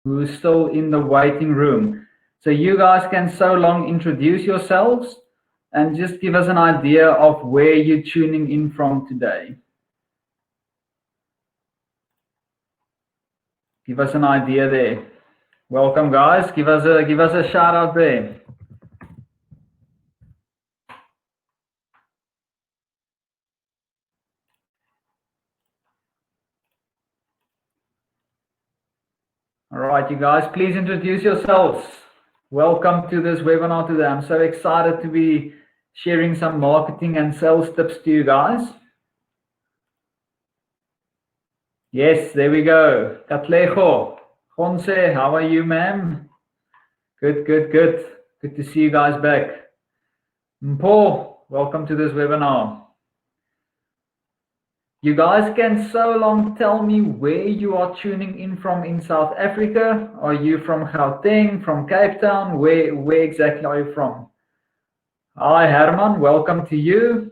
who's still in the waiting room. So you guys can so long introduce yourselves and just give us an idea of where you're tuning in from today. Give us an idea there. Welcome, guys. Give us a shout out there. All right, you guys, please introduce yourselves. Welcome to this webinar today. I'm so excited to be sharing some marketing and sales tips to you guys. Yes, there we go. Katlejo, Jonse, how are you, ma'am? Good. Good to see you guys back. Paul, welcome to this webinar. You guys can so long tell me where you are tuning in from in South Africa. Are you from Gauteng, from Cape Town? Where exactly are you from? Hi, Herman, welcome to you.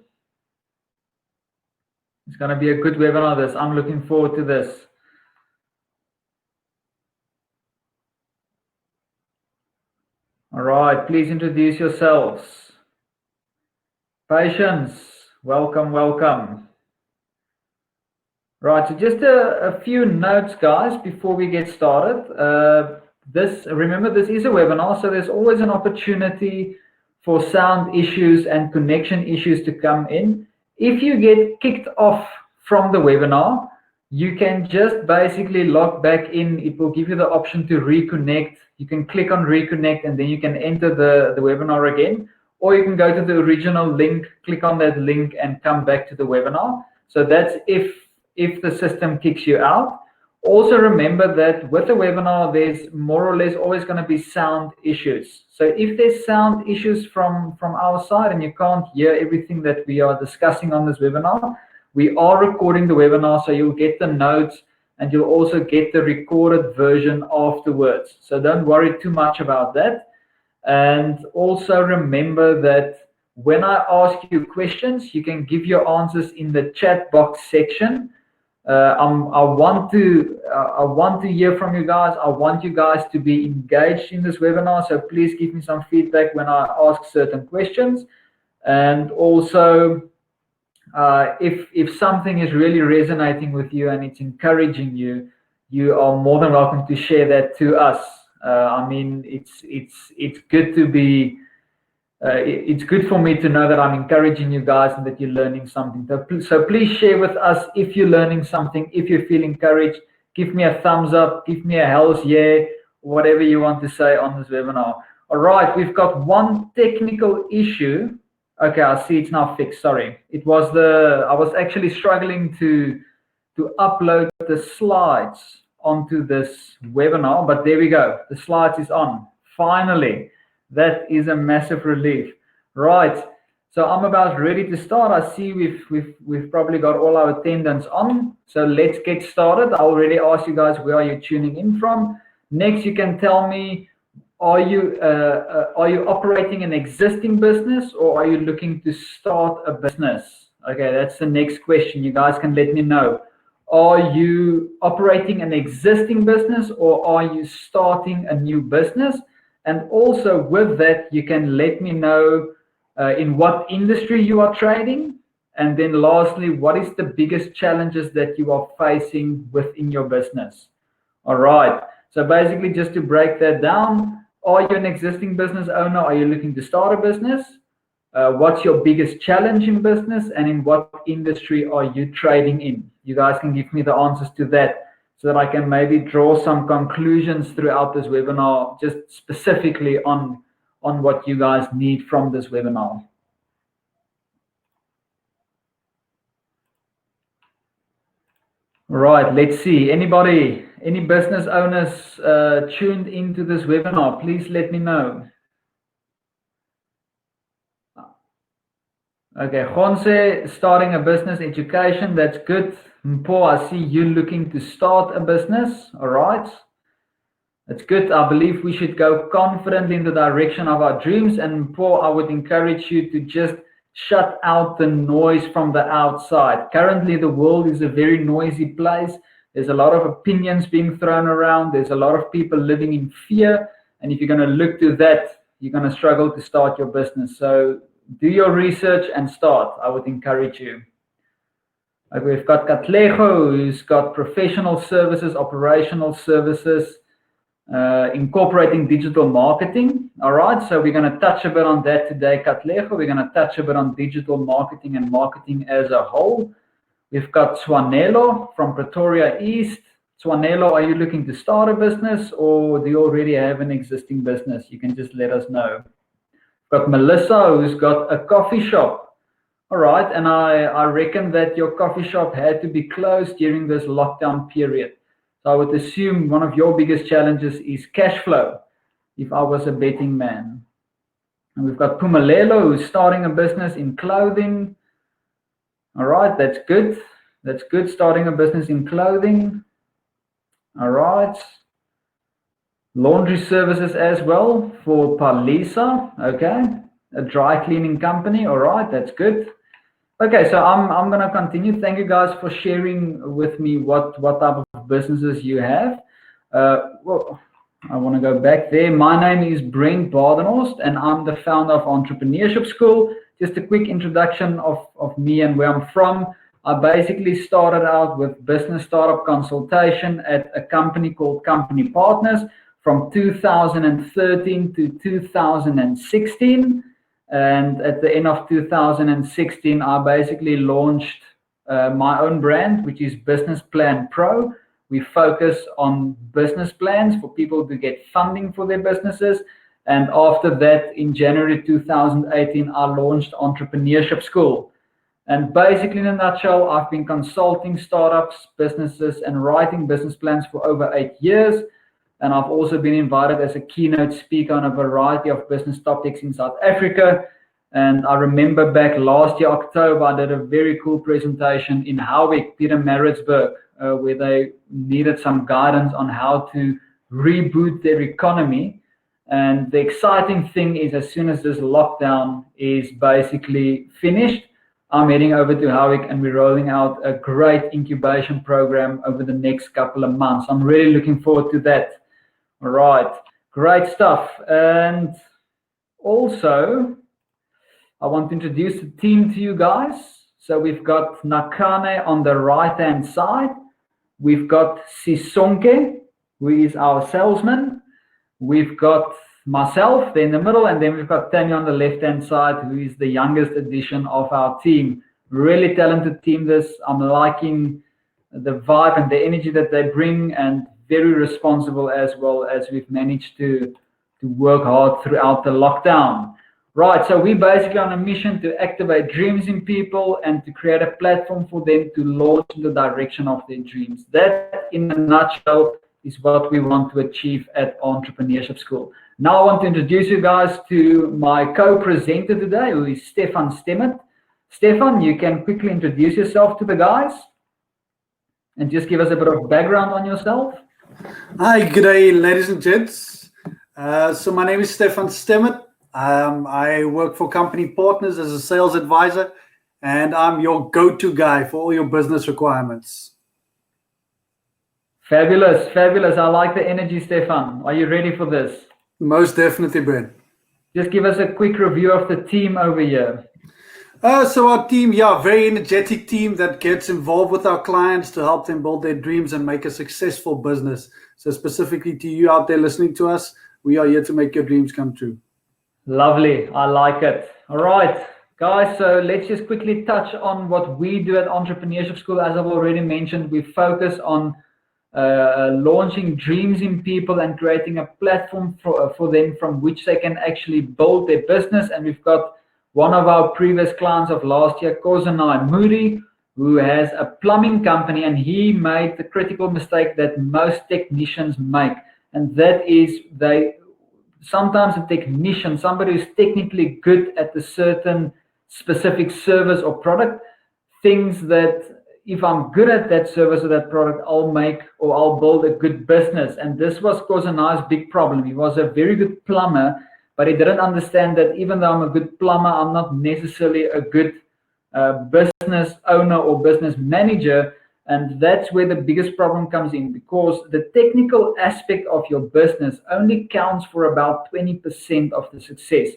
It's going to be a good webinar, this. I'm looking forward to this. All right, please introduce yourselves. Patience, welcome. Right, so just a few notes, guys, before we get started. Remember, this is a webinar, so there's always an opportunity for sound issues and connection issues to come in. If you get kicked off from the webinar, you can just basically log back in. It will give you the option to reconnect. You can click on reconnect and then you can enter the webinar again, or you can go to the original link, click on that link and come back to the webinar. So that's if the system kicks you out. Also remember that with the webinar, there's more or less always going to be sound issues. So if there's sound issues from our side and you can't hear everything that we are discussing on this webinar, we are recording the webinar, so you'll get the notes and you'll also get the recorded version afterwards. So don't worry too much about that. And also remember that when I ask you questions, you can give your answers in the chat box section. I want to hear from you guys. I want you guys to be engaged in this webinar. So please give me some feedback when I ask certain questions. And also, if something is really resonating with you and it's encouraging you, you are more than welcome to share that to us. I mean, it's good to be. It's good for me to know that I'm encouraging you guys and that you're learning something. So please share with us if you're learning something, if you feel encouraged. Give me a thumbs up, give me a hell's yeah, whatever you want to say on this webinar. All right, we've got one technical issue. Okay, I see it's now fixed. Sorry, I was actually struggling to upload the slides onto this webinar, but there we go. The slides is on. Finally. That is a massive relief. Right, so I'm about ready to start. I see we've probably got all our attendants on. So let's get started. I already asked you guys where are you tuning in from. Next, you can tell me, are you operating an existing business or are you looking to start a business? Okay, that's the next question. You guys can let me know. Are you operating an existing business or are you starting a new business? And also with that, you can let me know in what industry you are trading. And then lastly, what is the biggest challenges that you are facing within your business? All right. So basically, just to break that down, are you an existing business owner? Are you looking to start a business? What's your biggest challenge in business? And in what industry are you trading in? You guys can give me the answers to that, so that I can maybe draw some conclusions throughout this webinar, just specifically on what you guys need from this webinar. All right, let's see. Any business owners tuned into this webinar, please let me know. Okay, Jonse, starting a business education, that's good. Paul, I see you looking to start a business. All right, that's good. I believe we should go confidently in the direction of our dreams. And Paul, I would encourage you to just shut out the noise from the outside. Currently, the world is a very noisy place. There's a lot of opinions being thrown around. There's a lot of people living in fear. And if you're going to look to that, you're going to struggle to start your business. So do your research and start. I would encourage you. Okay, we've got Katlego, who's got professional services, operational services, incorporating digital marketing. All right, so we're going to touch a bit on that today, Katlego. We're going to touch a bit on digital marketing and marketing as a whole. We've got Swanelo from Pretoria East. Swanelo, are you looking to start a business, or do you already have an existing business? You can just let us know. We've got Melissa, who's got a coffee shop. All right, and I reckon that your coffee shop had to be closed during this lockdown period. So I would assume one of your biggest challenges is cash flow, if I was a betting man. And we've got Pumalelo, who's starting a business in clothing. All right, that's good. That's good, starting a business in clothing. All right. Laundry services as well for Palisa. Okay. A dry cleaning company. All right, that's good. Okay, so I'm going to continue. Thank you guys for sharing with me what type of businesses you have. Well, I want to go back there. My name is Brent Badenhorst, and I'm the founder of Entrepreneurship School. Just a quick introduction of me and where I'm from. I basically started out with business startup consultation at a company called Company Partners from 2013 to 2016. And at the end of 2016, I basically launched my own brand, which is Business Plan Pro. We focus on business plans for people to get funding for their businesses. And after that, in January 2018, I launched Entrepreneurship School. And basically, in a nutshell, I've been consulting startups, businesses, and writing business plans for over 8 years. And I've also been invited as a keynote speaker on a variety of business topics in South Africa. And I remember back last year, October, I did a very cool presentation in Howick, Pietermaritzburg, where they needed some guidance on how to reboot their economy. And the exciting thing is, as soon as this lockdown is basically finished, I'm heading over to Howick and we're rolling out a great incubation program over the next couple of months. I'm really looking forward to that. All right, great stuff. And also, I want to introduce the team to you guys. So we've got Nakane on the right-hand side. We've got Sisonke, who is our salesman. We've got myself there in the middle, and then we've got Tanya on the left-hand side, who is the youngest addition of our team. Really talented team this. I'm liking the vibe and the energy that they bring, and very responsible as well, as we've managed to work hard throughout the lockdown. Right, so we're basically on a mission to activate dreams in people and to create a platform for them to launch in the direction of their dreams. That, in a nutshell, is what we want to achieve at Entrepreneurship School. Now I want to introduce you guys to my co-presenter today, who is Stefan Stemmet. Stefan, you can quickly introduce yourself to the guys and just give us a bit of background on yourself. Hi, good day, ladies and gents. So my name is Stefan Stemmet. I work for Company Partners as a sales advisor, and I'm your go-to guy for all your business requirements. Fabulous, fabulous. I like the energy, Stefan. Are you ready for this? Most definitely, Brent. Just give us a quick review of the team over here. So our team, very energetic team that gets involved with our clients to help them build their dreams and make a successful business. So specifically to you out there listening to us, we are here to make your dreams come true. Lovely. I like it. All right, guys. So let's just quickly touch on what we do at Entrepreneurship School. As I've already mentioned, we focus on launching dreams in people and creating a platform for them from which they can actually build their business. And we've got one of our previous clients of last year, Kozanai Moody, who has a plumbing company, and he made the critical mistake that most technicians make. And that is sometimes a technician, somebody who's technically good at a certain specific service or product, thinks that if I'm good at that service or that product, I'll build a good business. And this was Kozanai's big problem. He was a very good plumber, but he didn't understand that even though I'm a good plumber, I'm not necessarily a good business owner or business manager, And that's where the biggest problem comes in, because the technical aspect of your business only counts for about 20% of the success.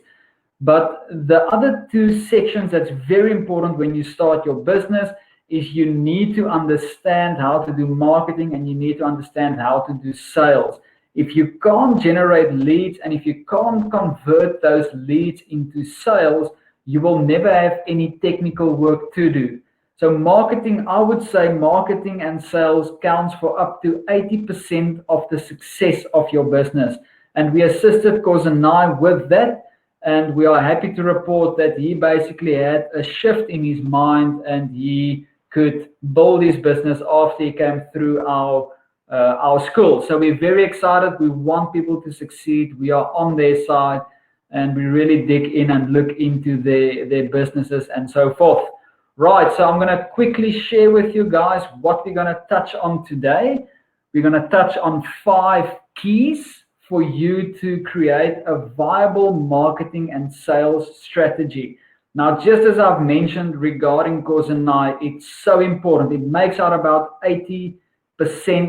But the other two sections that's very important when you start your business is you need to understand how to do marketing, and you need to understand how to do sales. If you can't generate leads, and if you can't convert those leads into sales, you will never have any technical work to do. So marketing, I would say marketing and sales counts for up to 80% of the success of your business. And we assisted Kozenai with that. And we are happy to report that he basically had a shift in his mind, and he could build his business after he came through our school. So we're very excited. We want people to succeed. We are on their side, and we really dig in and look into their businesses and so forth. Right, so I'm going to quickly share with you guys what we're going to touch on today. We're going to touch on 5 keys for you to create a viable marketing and sales strategy. Now, just as I've mentioned regarding Kozenai, it's so important. It makes out about 80%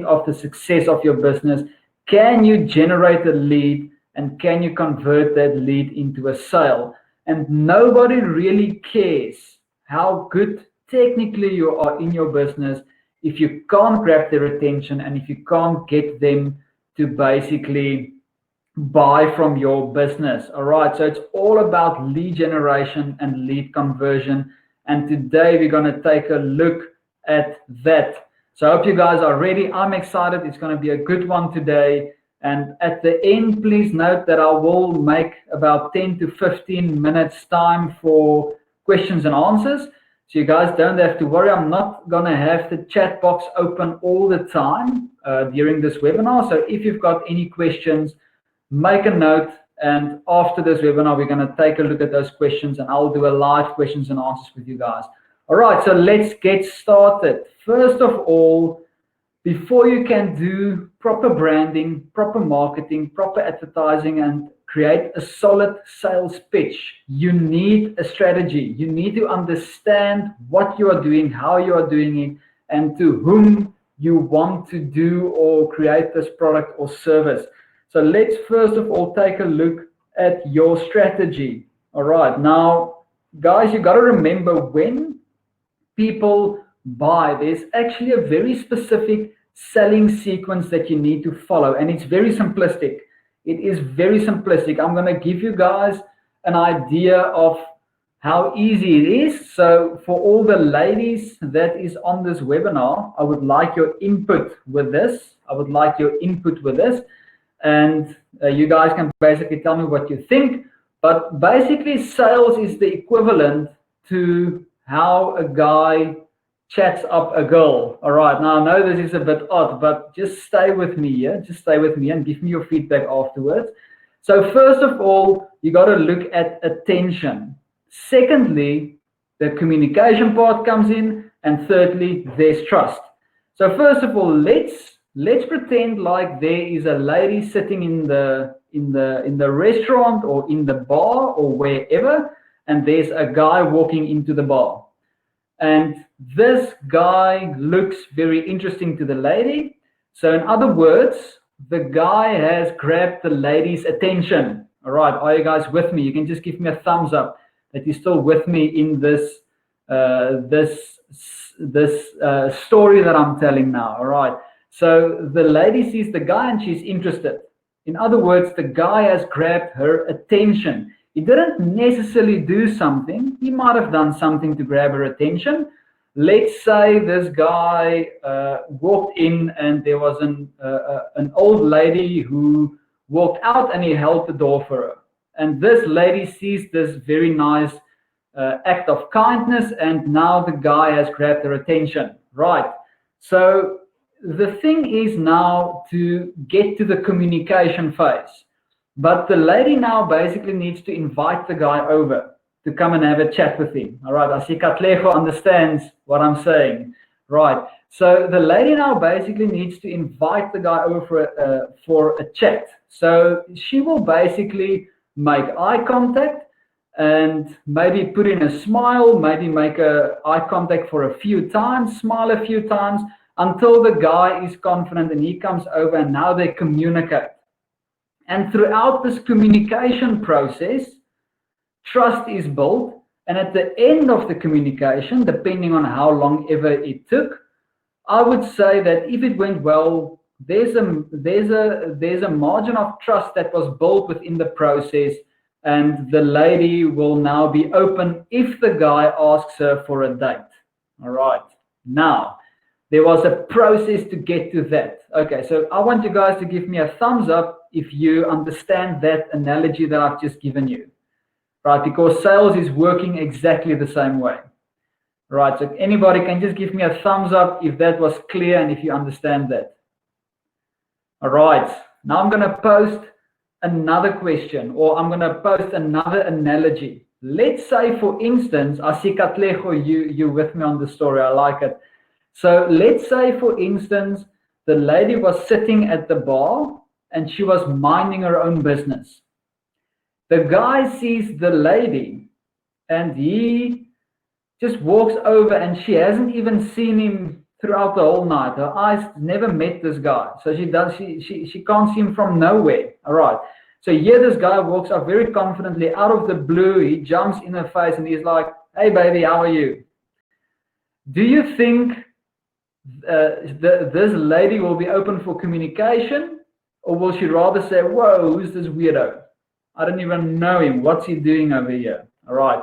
of the success of your business. Can you generate a lead, and can you convert that lead into a sale? And nobody really cares how good technically you are in your business if you can't grab their attention, and if you can't get them to basically buy from your business. All right, so it's all about lead generation and lead conversion, and today we're going to take a look at that. So I hope you guys are ready. I'm excited. It's going to be a good one today. And at the end, please note that I will make about 10 to 15 minutes time for questions and answers. So you guys don't have to worry. I'm not going to have the chat box open all the time during this webinar. So if you've got any questions, make a note. And after this webinar, we're going to take a look at those questions, and I'll do a live questions and answers with you guys. All right, so let's get started. First of all, before you can do proper branding, proper marketing, proper advertising, and create a solid sales pitch, you need a strategy. You need to understand what you are doing, how you are doing it, and to whom you want to do or create this product or service. So let's first of all take a look at your strategy. All right, now, guys, you got to remember, when people buy, there's actually a very specific selling sequence that you need to follow, and it's very simplistic. It is very simplistic. I'm going to give you guys an idea of how easy it is. So for all the ladies that is on this webinar, I would like your input with this. And you guys can basically tell me what you think. But basically, sales is the equivalent to how a guy chats up a girl. All right, now I know this is a bit odd, but just stay with me here. Just stay with me and give me your feedback afterwards. So first of all, you got to look at attention. Secondly, the communication part comes in, and thirdly, there's trust. So first of all, let's pretend like there is a lady sitting in the restaurant or in the bar or wherever, and there's a guy walking into the bar. And this guy looks very interesting to the lady. So in other words, the guy has grabbed the lady's attention. All right, are you guys with me? You can just give me a thumbs up that you're still with me in this story that I'm telling now. All right. So the lady sees the guy and she's interested. In other words, the guy has grabbed her attention. He didn't necessarily do something. He might have done something to grab her attention. Let's say this guy walked in, and there was an old lady who walked out, and he held the door for her. And this lady sees this very nice act of kindness, and now the guy has grabbed her attention. Right. So the thing is now to get to the communication phase. But the lady now basically needs to invite the guy over to come and have a chat with him. All right, I see Katlego understands what I'm saying. Right, so the lady now basically needs to invite the guy over for a chat. So she will basically make eye contact, and maybe put in a smile, maybe make a eye contact for a few times, smile a few times, until the guy is confident and he comes over and now they communicate. And throughout this communication process, trust is built. And at the end of the communication, depending on how long ever it took, I would say that if it went well, there's a margin of trust that was built within the process, and the lady will now be open if the guy asks her for a date. All right. Now, there was a process to get to that. Okay, so I want you guys to give me a thumbs up if you understand that analogy that I've just given you. Right, because sales is working exactly the same way. Right, so anybody can just give me a thumbs up if that was clear and if you understand that. All right, now I'm going to post another question, or I'm going to post another analogy. Let's say, for instance, I see Katlejo, you with me on the story, I like it. So let's say, for instance, the lady was sitting at the bar and she was minding her own business. The guy sees the lady and he just walks over, and she hasn't even seen him throughout the whole night. Her eyes never met this guy. So she can't see him from nowhere. All right. So here this guy walks up very confidently out of the blue. He jumps in her face and he's like, "Hey baby, how are you?" Do you think this lady will be open for communication, or will she rather say, "Whoa, who's this weirdo? I don't even know him. What's he doing over here?" All right.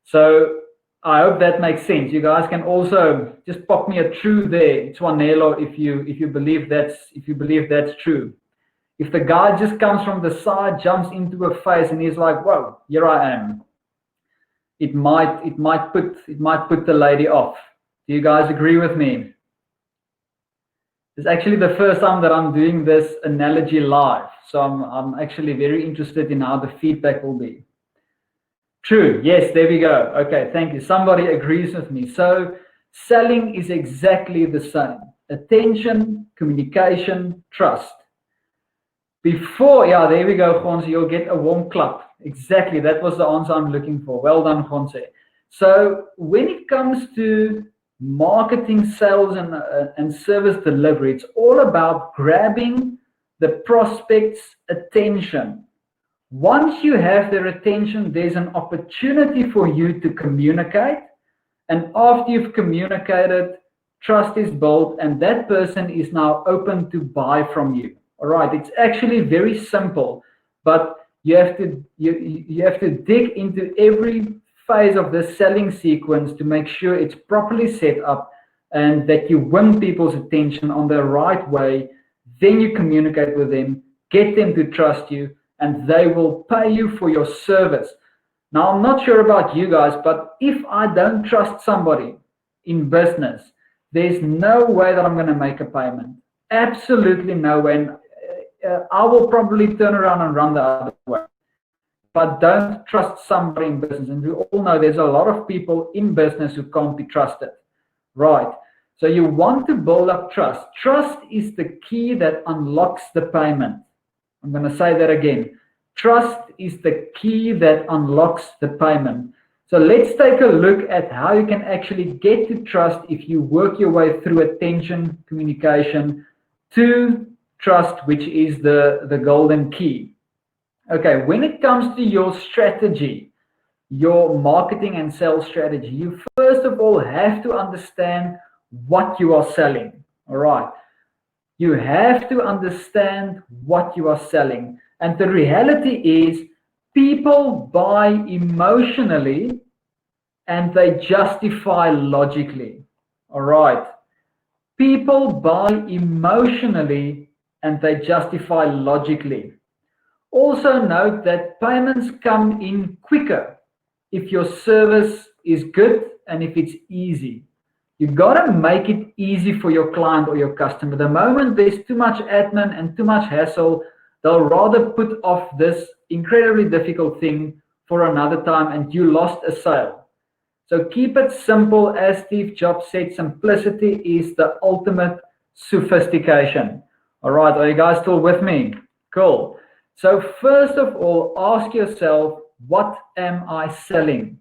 So I hope that makes sense. You guys can also just pop me a true there, Twanelo, if you believe that's true. If the guy just comes from the side, jumps into her face, and he's like, "Whoa, here I am," it might put the lady off. Do you guys agree with me? It's actually the first time that I'm doing this analogy live, so I'm actually very interested in how the feedback will be. True. Yes, there we go. Okay, thank you. Somebody agrees with me. So selling is exactly the same. Attention, communication, trust. Before, yeah, there we go, Gonse. You'll get a warm clap. Exactly. That was the answer I'm looking for. Well done, Gonse. So when it comes to marketing, sales, and service delivery, it's all about grabbing the prospect's attention. Once you have their attention, there's an opportunity for you to communicate. And after you've communicated, trust is built, and that person is now open to buy from you. All right, it's actually very simple, but you have to dig into every phase of the selling sequence to make sure it's properly set up and that you win people's attention on the right way. Then you communicate with them, get them to trust you, and they will pay you for your service. Now, I'm not sure about you guys, but if I don't trust somebody in business, there's no way that I'm going to make a payment. Absolutely no way. And, I will probably turn around and run the other way. But don't trust somebody in business. And we all know there's a lot of people in business who can't be trusted. Right. So you want to build up trust. Trust is the key that unlocks the payment. I'm going to say that again. Trust is the key that unlocks the payment. So let's take a look at how you can actually get to trust if you work your way through attention, communication, to trust, which is the golden key. Okay, when it comes to your strategy, your marketing and sales strategy, you first of all have to understand what you are selling. All right. You have to understand what you are selling. And the reality is people buy emotionally and they justify logically. All right. People buy emotionally and they justify logically. Also note that payments come in quicker if your service is good and if it's easy. You've got to make it easy for your client or your customer. The moment there's too much admin and too much hassle, they'll rather put off this incredibly difficult thing for another time and you lost a sale. So keep it simple. As Steve Jobs said, simplicity is the ultimate sophistication. All right, are you guys still with me? Cool. So first of all, ask yourself, what am I selling?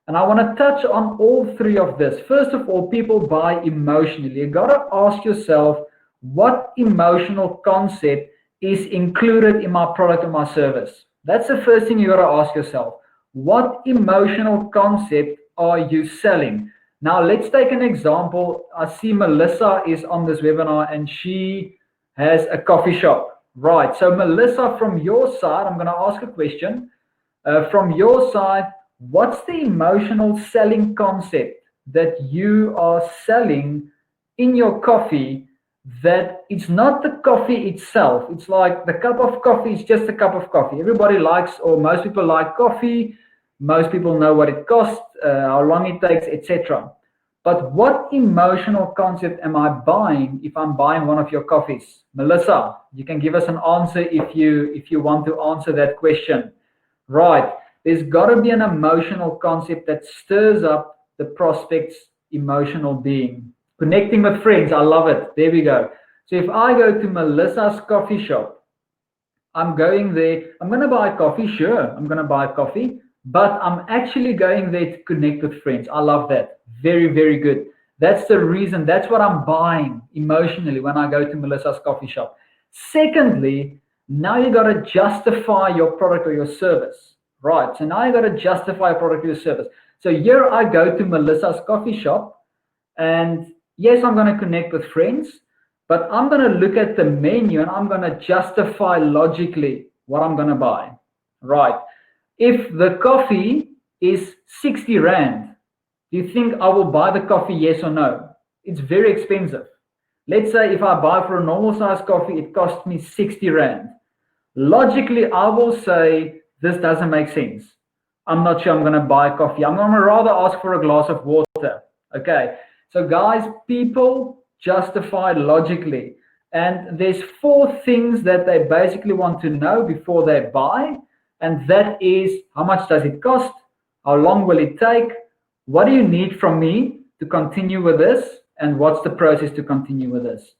And I want to touch on all three of this. First of all, people buy emotionally. You got to ask yourself, what emotional concept is included in my product or my service? That's the first thing you got to ask yourself. What emotional concept are you selling? Now, let's take an example. I see Melissa is on this webinar and she has a coffee shop. Right. So, Melissa, from your side, I'm going to ask a question. From your side, what's the emotional selling concept that you are selling in your coffee, that it's not the coffee itself? It's like the cup of coffee is just a cup of coffee. Everybody likes, or most people like coffee. Most people know what it costs, how long it takes, etc. But what emotional concept am I buying if I'm buying one of your coffees? Melissa, you can give us an answer if you want to answer that question. Right. There's got to be an emotional concept that stirs up the prospect's emotional being. Connecting with friends, I love it. There we go. So if I go to Melissa's coffee shop, I'm going there. I'm going to buy coffee. Sure, I'm going to buy coffee, but I'm actually going there to connect with friends. I love that. Very, very good. That's the reason. That's what I'm buying emotionally when I go to Melissa's coffee shop. Secondly, now you got to justify your product or your service. Right. So now you got to justify a product or your service. So here I go to Melissa's coffee shop, and yes, I'm going to connect with friends, but I'm going to look at the menu and I'm going to justify logically what I'm going to buy. Right. If the coffee is 60 Rand, do you think I will buy the coffee, yes or no? It's very expensive. Let's say if I buy for a normal size coffee, it costs me 60 Rand. Logically, I will say, this doesn't make sense. I'm not sure I'm going to buy coffee. I'm going to rather ask for a glass of water. Okay. So guys, people justify logically. And there's 4 things that they basically want to know before they buy. And that is, how much does it cost? How long will it take? What do you need from me to continue with this? And what's the process to continue with this?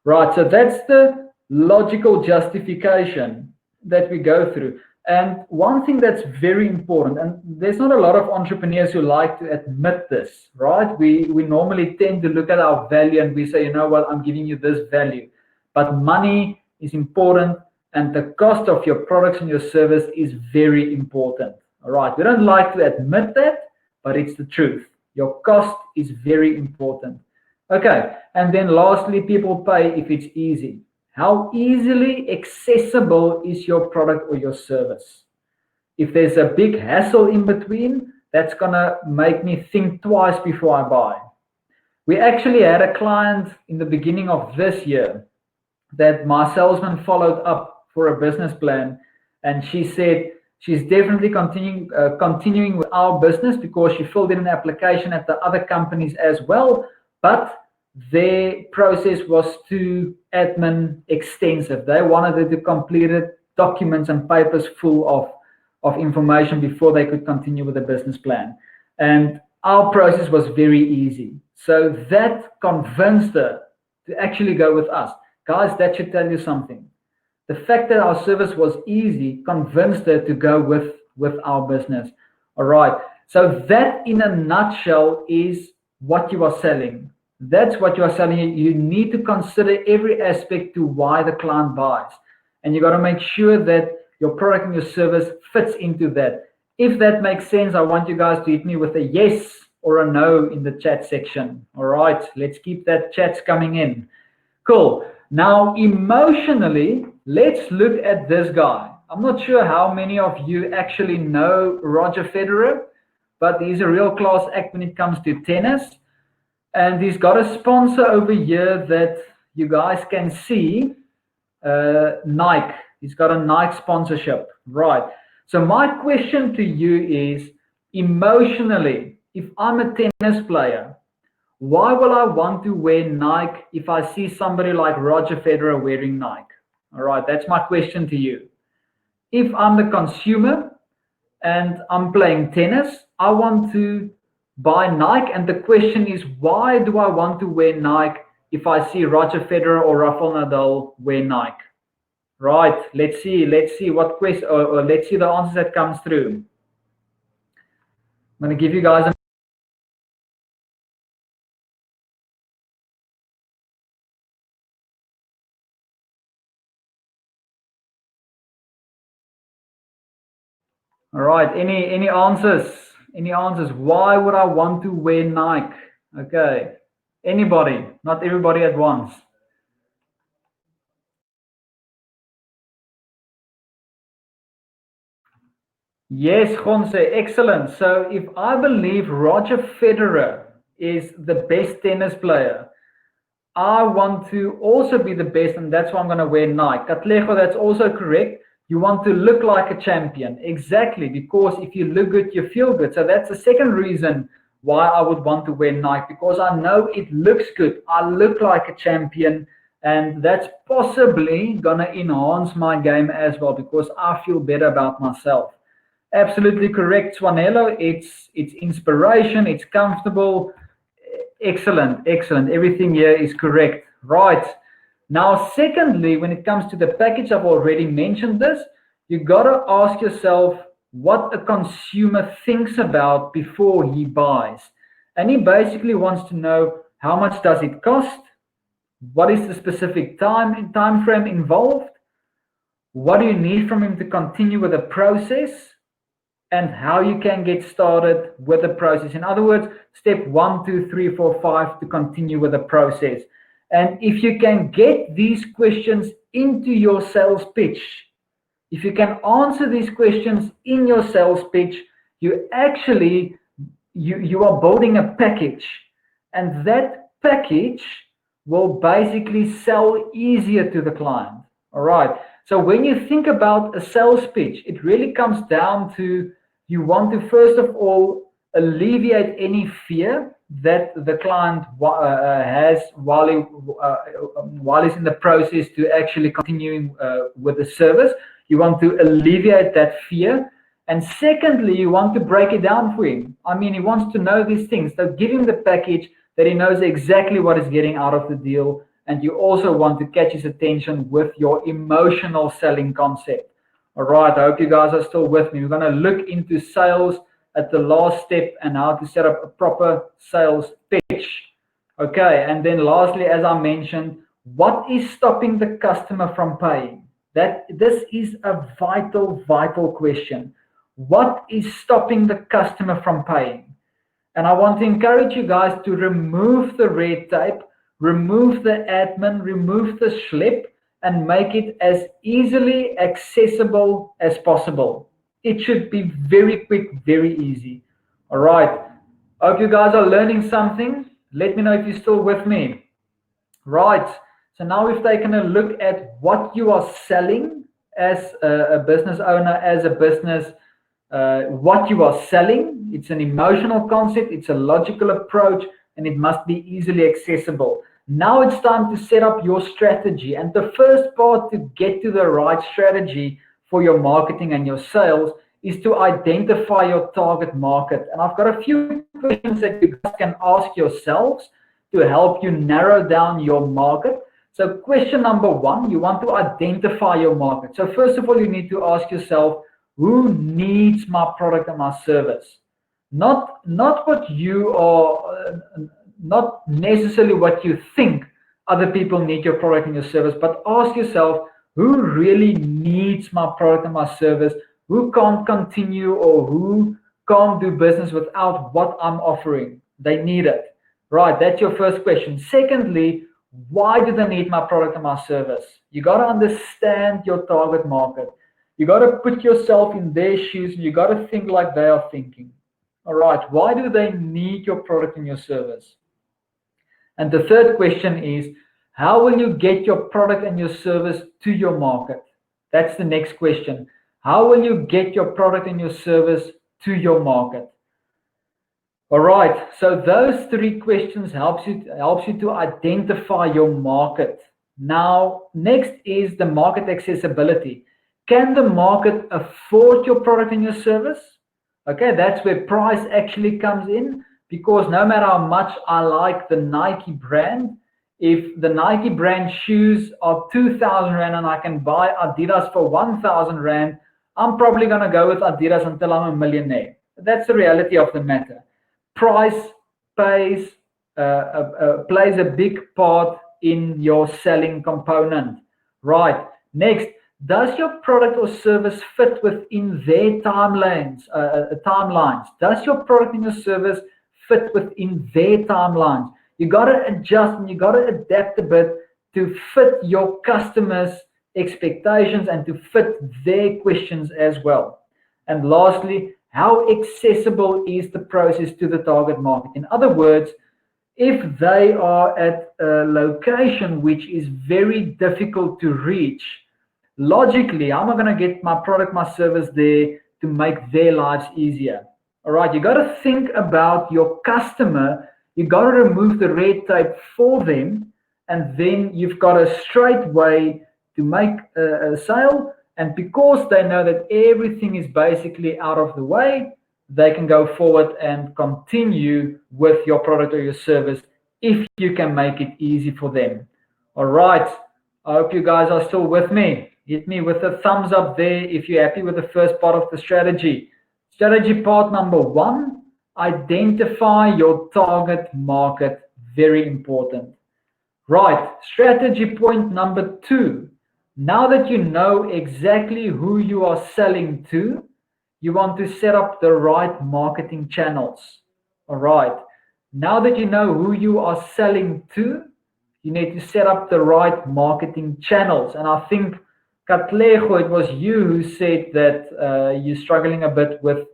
Right. So that's the logical justification that we go through. And one thing that's very important, and there's not a lot of entrepreneurs who like to admit this, right? We normally tend to look at our value and we say, you know what, I'm giving you this value. But money is important, and the cost of your products and your service is very important. All right. We don't like to admit that, but it's the truth. Your cost is very important. Okay. And then lastly, people pay if it's easy. How easily accessible is your product or your service? If there's a big hassle in between, that's going to make me think twice before I buy. We actually had a client in the beginning of this year that my salesman followed up for a business plan, and she said she's definitely continuing with our business because she filled in an application at the other companies as well, but their process was too admin extensive. They wanted her to complete it, documents and papers full of information before they could continue with the business plan. And our process was very easy. So that convinced her to actually go with us. Guys, that should tell you something. The fact that our service was easy convinced her to go with our business. All right. So that in a nutshell is what you are selling. That's what you are selling. You need to consider every aspect to why the client buys. And you got to make sure that your product and your service fits into that. If that makes sense, I want you guys to hit me with a yes or a no in the chat section. All right, let's keep that chats coming in. Cool. Now, emotionally, let's look at this guy. I'm not sure how many of you actually know Roger Federer, but he's a real class act when it comes to tennis. And he's got a sponsor over here that you guys can see, Nike. He's got a Nike sponsorship, right? So my question to you is, emotionally, if I'm a tennis player, why will I want to wear Nike if I see somebody like Roger Federer wearing Nike? All right, that's my question to you. If I'm the consumer and I'm playing tennis, I want to buy Nike, and the question is, why do I want to wear Nike if I see Roger Federer or Rafael Nadal wear Nike? Right, let's see what question, or let's see the answers that comes through. I'm going to give you guys a all right. Any answers? Any answers? Why would I want to wear Nike? Okay. Anybody? Not everybody at once. Yes, Jose, excellent. So if I believe Roger Federer is the best tennis player, I want to also be the best, and that's why I'm going to wear Nike. Katlego, that's also correct. You want to look like a champion. Exactly, because if you look good, you feel good. So that's the second reason why I would want to wear Nike, because I know it looks good. I look like a champion, and that's possibly going to enhance my game as well, because I feel better about myself. Absolutely correct, Swanello. It's inspiration, it's comfortable. Excellent, excellent. Everything here is correct. Right. Now, secondly, when it comes to the package, I've already mentioned this. You got to ask yourself what a consumer thinks about before he buys. And he basically wants to know how much does it cost? What is the specific time frame involved? What do you need from him to continue with the process? And how you can get started with the process. In other words, step 1, 2, 3, 4, 5 to continue with the process. And if you can get these questions into your sales pitch, if you can answer these questions in your sales pitch, you actually you are building a package, and that package will basically sell easier to the client. All right. So when you think about a sales pitch, it really comes down to you want to first of all alleviate any fear that the client has while he's in the process to actually continuing with the service. You want to alleviate that fear. And secondly, you want to break it down for him. I mean, he wants to know these things. So give him the package that he knows exactly what he's getting out of the deal. And you also want to catch his attention with your emotional selling concept. All right, I hope you guys are still with me. We're going to look into sales at the last step and how to set up a proper sales pitch. Okay, and then lastly, as I mentioned, what is stopping the customer from paying? This is a vital question. What is stopping the customer from paying? And I want to encourage you guys to remove the red tape, remove the admin, remove the schlep, and make it as easily accessible as possible. It should be very quick, very easy. All right. Hope you guys are learning something. Let me know if you're still with me. Right. So now we've taken a look at what you are selling as a business owner, as a business, what you are selling. It's an emotional concept, it's a logical approach, and it must be easily accessible. Now it's time to set up your strategy. And the first part to get to the right strategy for your marketing and your sales is to identify your target market. And I've got a few questions that you guys can ask yourselves to help you narrow down your market. So question number 1, you want to identify your market. So first of all, you need to ask yourself, who needs my product and my service? Not what you are, not necessarily what you think other people need your product and your service, but ask yourself, who really needs my product and my service? Who can't continue or who can't do business without what I'm offering? They need it. Right, that's your first question. Secondly, why do they need my product and my service? You got to understand your target market. You got to put yourself in their shoes, and you got to think like they are thinking. All right, why do they need your product and your service? And the third question is, how will you get your product and your service to your market? That's the next question. How will you get your product and your service to your market? All right, so those 3 questions helps you to identify your market. Now, next is the market accessibility. Can the market afford your product and your service? Okay, that's where price actually comes in, because no matter how much I like the Nike brand, if the Nike brand shoes are 2,000 Rand and I can buy Adidas for 1,000 Rand, I'm probably going to go with Adidas until I'm a millionaire. That's the reality of the matter. Price plays plays a big part in your selling component. Right. Next, does your product or service fit within their timelines? Does your product and your service fit within their timelines? You got to adjust and you got to adapt a bit to fit your customers' expectations and to fit their questions as well. And lastly, how accessible is the process to the target market? In other words, if they are at a location which is very difficult to reach, logically, how am I going to get my product, my service there to make their lives easier? All right, you got to think about your customer. You got to remove the red tape for them, and then you've got a straight way to make a sale. And because they know that everything is basically out of the way, they can go forward and continue with your product or your service if you can make it easy for them. All right. I hope you guys are still with me. Hit me with a thumbs up there if you're happy with the first part of the strategy. Strategy part number 1, identify your target market. Very important. Right. Strategy point number 2. Now that you know exactly who you are selling to, you want to set up the right marketing channels. All right. Now that you know who you are selling to, you need to set up the right marketing channels. And I think, Katlego, it was you who said that you're struggling a bit with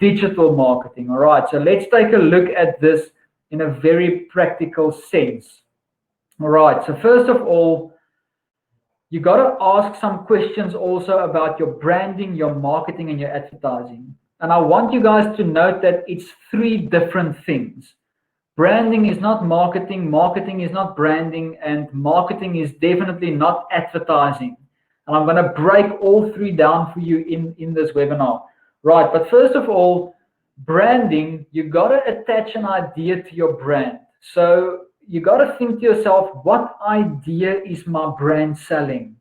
digital marketing. All right. So let's take a look at this in a very practical sense. All right. So first of all, you got to ask some questions also about your branding, your marketing, and your advertising. And I want you guys to note that it's 3 different things. Branding is not marketing, marketing is not branding, and marketing is definitely not advertising. And I'm going to break all 3 down for you in this webinar. Right, but first of all, branding, you got to attach an idea to your brand. So you got to think to yourself, what idea is my brand selling?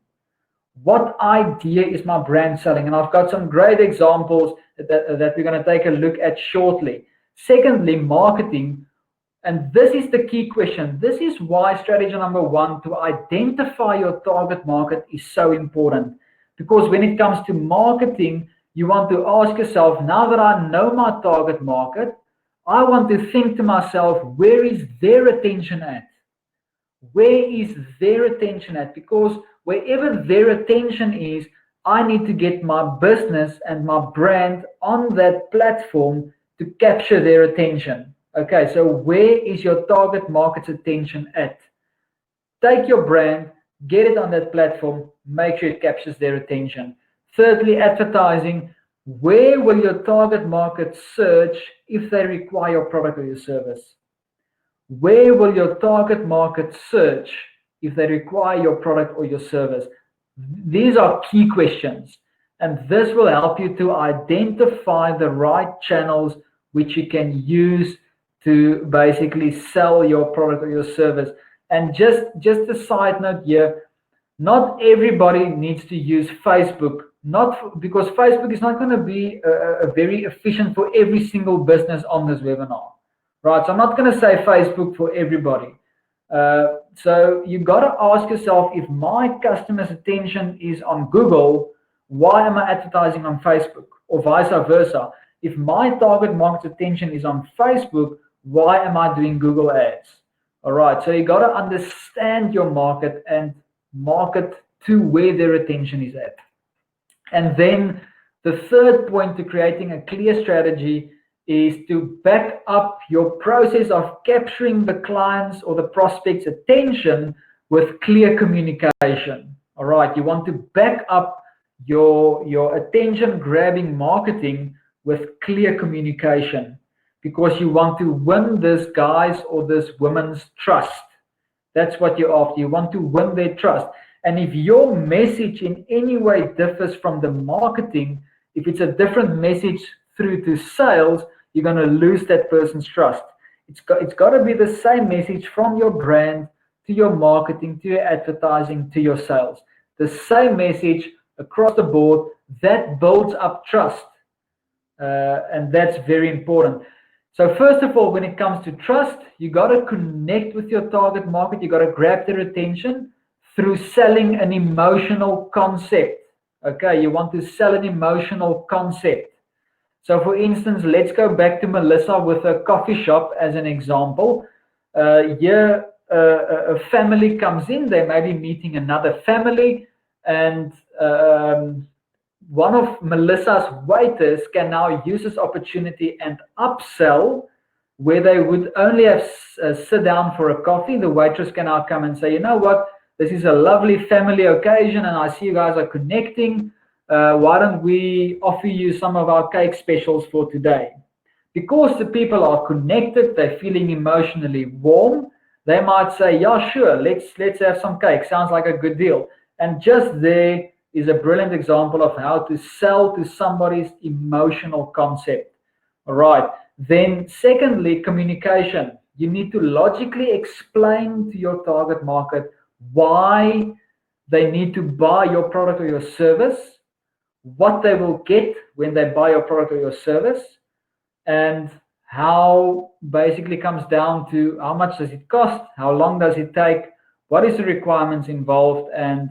What idea is my brand selling? And I've got some great examples that we're going to take a look at shortly. Secondly, marketing. And this is the key question. This is why strategy number 1, to identify your target market, is so important. Because when it comes to marketing, you want to ask yourself, now that I know my target market, I want to think to myself, where is their attention at? Where is their attention at? Because wherever their attention is, I need to get my business and my brand on that platform to capture their attention. Okay, so where is your target market's attention at? Take your brand, get it on that platform, make sure it captures their attention. Thirdly, advertising. Where will your target market search if they require your product or your service? Where will your target market search if they require your product or your service? These are key questions, and this will help you to identify the right channels which you can use to basically sell your product or your service. And just a side note here, not everybody needs to use Facebook, because Facebook is not going to be a very efficient for every single business on this webinar, right? So I'm not going to say Facebook for everybody. So you got to ask yourself, if my customer's attention is on Google, why am I advertising on Facebook, or vice versa? If my target market's attention is on Facebook, why am I doing Google ads? All right, so you got to understand your market and market to where their attention is at. And then the third point to creating a clear strategy is to back up your process of capturing the client's or the prospect's attention with clear communication. All right, you want to back up your attention grabbing marketing with clear communication, because you want to win this guy's or this woman's trust. That's what you're after. You want to win their trust. And if your message in any way differs from the marketing, if it's a different message through to sales, you're going to lose that person's trust. It's got to be the same message from your brand to your marketing, to your advertising, to your sales. The same message across the board that builds up trust. And that's very important. So first of all, when it comes to trust, you got to connect with your target market. You got to grab their attention through selling an emotional concept. Okay, you want to sell an emotional concept. So for instance, let's go back to Melissa with a coffee shop as an example. Here, a family comes in, they may be meeting another family, and one of Melissa's waiters can now use this opportunity and upsell where they would only have sit down for a coffee. The waitress can now come and say, you know what, this is a lovely family occasion and I see you guys are connecting. Why don't we offer you some of our cake specials for today? Because the people are connected, they're feeling emotionally warm, they might say, yeah, sure, let's have some cake. Sounds like a good deal. And just there is a brilliant example of how to sell to somebody's emotional concept. All right. Then secondly, communication. You need to logically explain to your target market why they need to buy your product or your service, what they will get when they buy your product or your service, and how basically comes down to how much does it cost, how long does it take, what is the requirements involved, and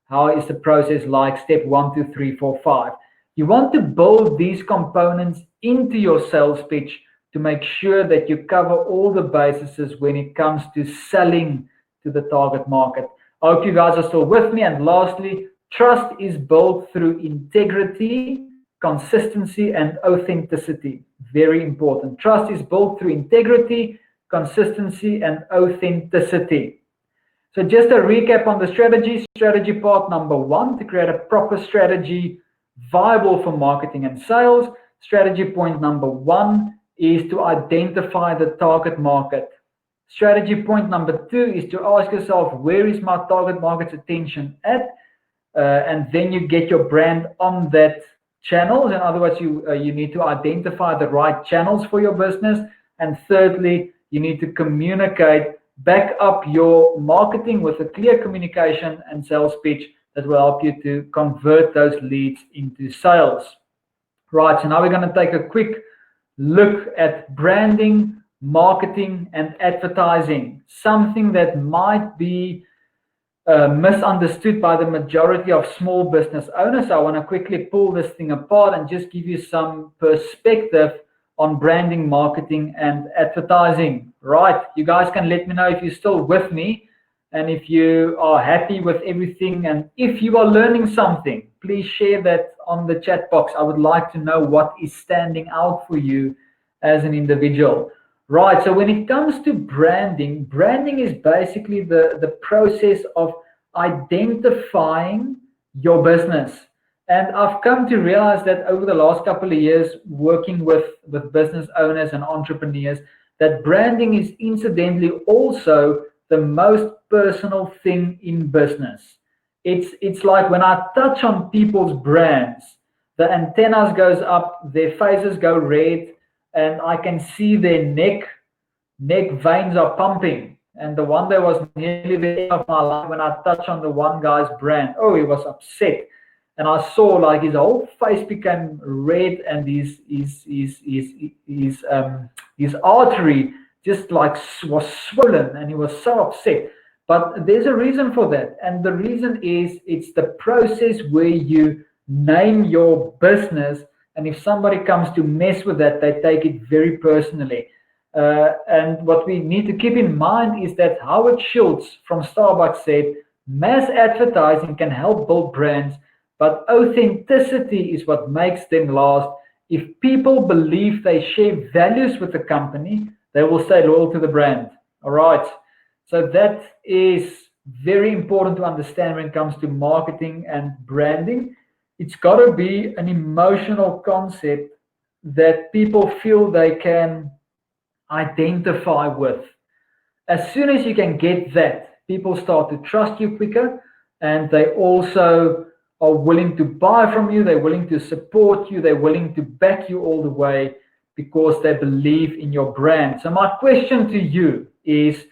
how is the process like step 1, 2, 3, 4, 5. You want to build these components into your sales pitch to make sure that you cover all the bases when it comes to selling to the target market. I hope you guys are still with me. And lastly, trust is built through integrity, consistency, and authenticity. Very important. Trust is built through integrity, consistency, and authenticity. So just a recap on the strategy. Strategy part number 1, to create a proper strategy viable for marketing and sales. Strategy point number 1 is to identify the target market. Strategy point number 2 is to ask yourself, where is my target market's attention at? And then you get your brand on that channel. In other words, you need to identify the right channels for your business. And thirdly, you need to communicate, back up your marketing with a clear communication and sales pitch that will help you to convert those leads into sales. Right, so now we're going to take a quick look at branding, marketing, and advertising, something that might be misunderstood by the majority of small business owners. I want to quickly pull this thing apart and just give you some perspective on branding, marketing, and advertising. Right, you guys can let me know if you're still with me and if you are happy with everything, and if you are learning something, please share that on the chat box. I would like to know what is standing out for you as an individual. Right, so when it comes to branding, branding is basically the process of identifying your business. And I've come to realize that over the last couple of years working with business owners and entrepreneurs, that branding is incidentally also the most personal thing in business. It's like when I touch on people's brands, the antennas goes up, their faces go red, and I can see their neck veins are pumping. And the one that was nearly the end of my life, when I touched on the one guy's brand, oh, he was upset. And I saw like his whole face became red, and his artery just like was swollen, and he was so upset. But there's a reason for that, and the reason is it's the process where you name your business, and if somebody comes to mess with that, they take it very personally. And what we need to keep in mind is that Howard Schultz from Starbucks said, mass advertising can help build brands, but authenticity is what makes them last. If people believe they share values with the company, they will stay loyal to the brand. All right. So that is very important to understand when it comes to marketing and branding. It's got to be an emotional concept that people feel they can identify with. As soon as you can get that, people start to trust you quicker, and they also are willing to buy from you, they're willing to support you, they're willing to back you all the way because they believe in your brand. So my question to you is,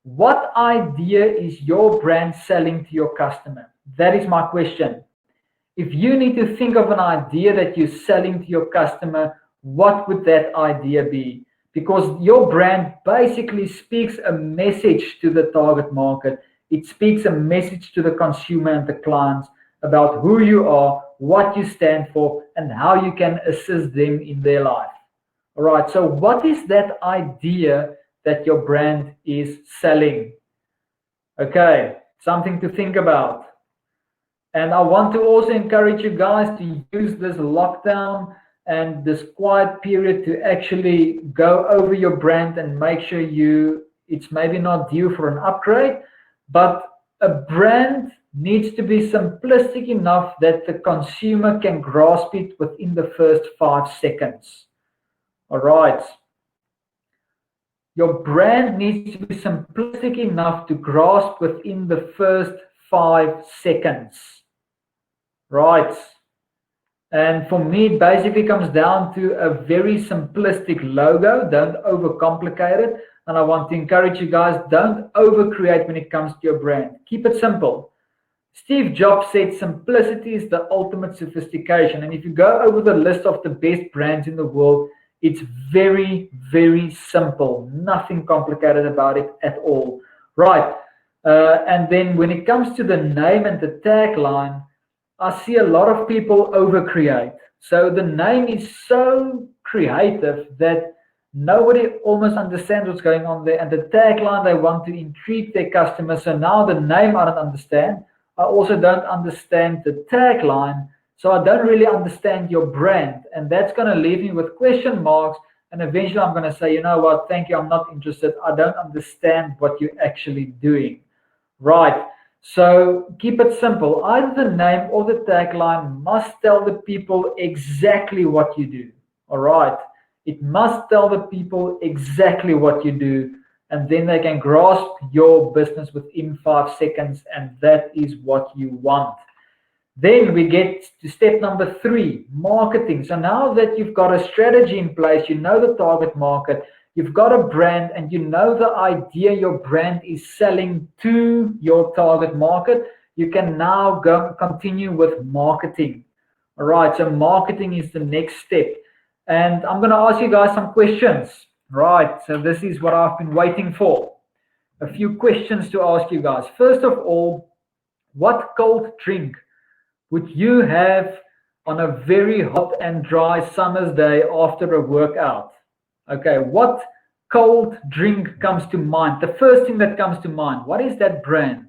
what idea is your brand selling to your customer? That is my question. If you need to think of an idea that you're selling to your customer, what would that idea be? Because your brand basically speaks a message to the target market. It speaks a message to the consumer and the clients about who you are, what you stand for, and how you can assist them in their life. All right, so what is that idea that your brand is selling? Okay, something to think about. And I want to also encourage you guys to use this lockdown and this quiet period to actually go over your brand and make sure it's maybe not due for an upgrade, but a brand needs to be simplistic enough that the consumer can grasp it within the first 5 seconds. All right. Your brand needs to be simplistic enough to grasp within the first 5 seconds. Right. And for me, it basically comes down to a very simplistic logo. Don't overcomplicate it. And I want to encourage you guys, don't overcreate when it comes to your brand. Keep it simple. Steve Jobs said simplicity is the ultimate sophistication. And if you go over the list of the best brands in the world, it's very, very simple. Nothing complicated about it at all. Right. And then when it comes to the name and the tagline, I see a lot of people overcreate. So the name is so creative that nobody almost understands what's going on there. And the tagline, they want to intrigue their customers. So now the name I don't understand. I also don't understand the tagline. So I don't really understand your brand. And that's going to leave me with question marks. And eventually I'm going to say, you know what, thank you, I'm not interested. I don't understand what you're actually doing. Right. So keep it simple. Either the name or the tagline must tell the people exactly what you do. All right. It must tell the people exactly what you do. And then they can grasp your business within 5 seconds. And that is what you want. Then we get to step number 3, marketing. So now that you've got a strategy in place, you know the target market, you've got a brand, and you know the idea your brand is selling to your target market, you can now go continue with marketing. All right, so marketing is the next step. And I'm going to ask you guys some questions. Right, so this is what I've been waiting for. A few questions to ask you guys. First of all, what cold drink would you have on a very hot and dry summer's day after a workout? Okay, what cold drink comes to mind? The first thing that comes to mind, what is that brand?